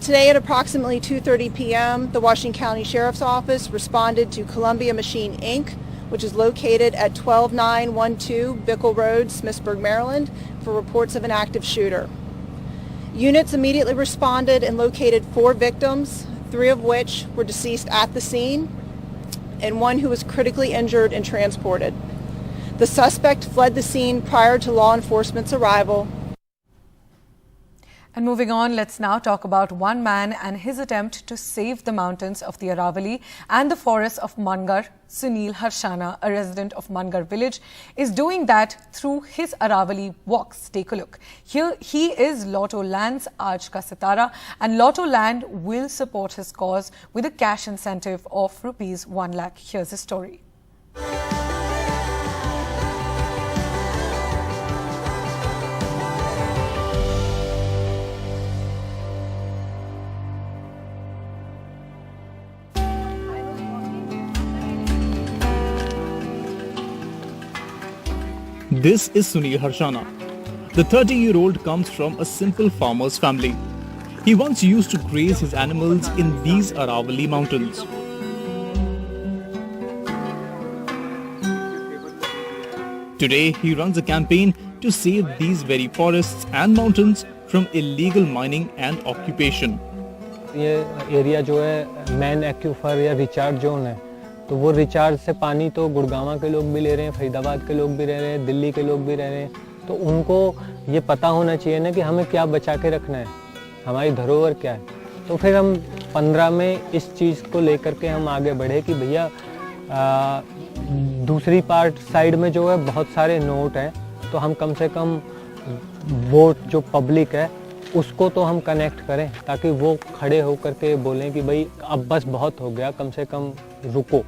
Today at approximately 2:30 p.m., the Washington County Sheriff's Office responded to Columbia Machine, Inc., which is located at 12912 Bickle Road, Smithsburg, Maryland, for reports of an active shooter. Units immediately responded and located 4 victims, 3 of which were deceased at the scene, and 1 who was critically injured and transported. The suspect fled the scene prior to law enforcement's arrival.
And moving on, let's now talk about one man and his attempt to save the mountains of the Aravalli and the forests of Mangar. Sunil Harshana, a resident of Mangar village, is doing that through his Aravalli walks. Take a look. Here he is Lotto Land's Aaj Ka Sitara, and Lotto Land will support his cause with a cash incentive of ₹1 lakh. Here's his story.
This is Sunil Harshana. The 30-year-old comes from a simple farmer's family. He once used to graze his animals in these Aravalli mountains. Today, he runs a campaign to save these very forests and mountains from illegal mining and occupation.
ये area जो है main aquifer या recharge zone है, तो वो recharge से पानी तो गुड़गांव के लोग भी ले रहे हैं, फरीदाबाद के लोग भी रह रहे हैं, दिल्ली के लोग भी रह रहे हैं, तो उनको ये पता होना चाहिए ना कि हमें क्या बचा के रखना है। हमारी धरोहर क्या है। तो फिर हम 15 में इस चीज़ को लेकर के हम आगे बढ़े कि भैया दूसरी साइड में जो है बहुत सारे नोट हैं, तो हम कम से कम वोट जो पब्लिक है उसको तो हम कनेक्ट करें, ताकि वो खड़े होकर के बोलें कि भाई अब बस बहुत हो गया, कम से कम रुको।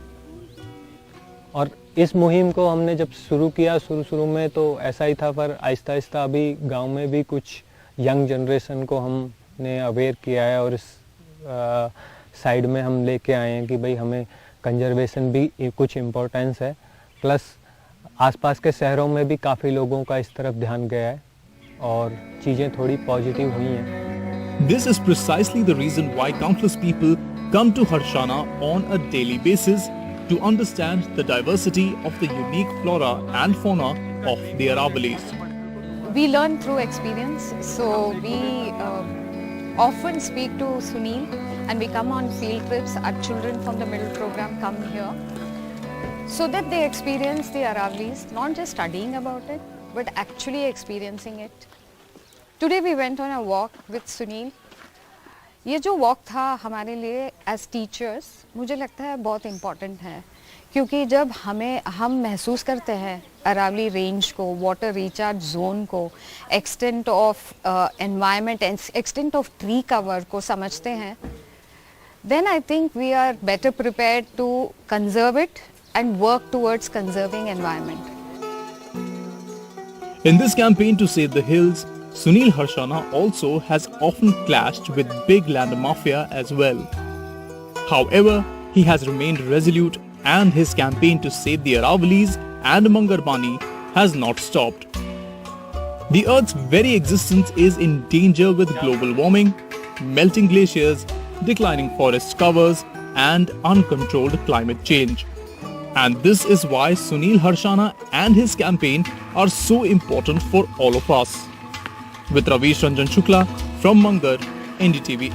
और इस मुहिम को हमने जब शुरू किया, शुरू में तो ऐसा ही था, पर आहिस्ता आहिस्ता अभी गांव में भी कुछ यंग जनरेशन को हमने अवेयर किया है और इस साइड में हम लेके आए हैं कि भाई हमें कंजर्वेशन भी कुछ इम्पोर्टेंस है, प्लस आसपास के शहरों में भी काफ़ी लोगों का इस तरफ ध्यान गया है और चीज़ें थोड़ी पॉजिटिव हुई हैं।
This is precisely the reason why countless people come to Harshana on a daily basis to understand the diversity of the unique flora and fauna of the Aravallis.
We learn through experience, so we often speak to Sunil and we come on field trips. Our children from the middle program come here so that they experience the Aravallis, not just studying about it, but actually experiencing it. Today we went on a walk with Sunil. ये जो walk था हमारे लिए as teachers मुझे लगता है बहुत important है, क्योंकि जब हम महसूस करते हैं अरावली रेंज को, वाटर रिचार्ज जोन को, extent of environment, extent of tree cover को समझते हैं, then I think we are better prepared to conserve it and work towards conserving environment.
In this campaign to save the hills, Sunil Harshana also has often clashed with big land mafia as well. However, he has remained resolute and his campaign to save the Aravallis and Mangarbani has not stopped. The Earth's very existence is in danger with global warming, melting glaciers, declining forest covers and uncontrolled climate change. And this is why Sunil Harshana and his campaign are so important for all of us. With Ravish Ranjan Shukla from Mangar, NDTV.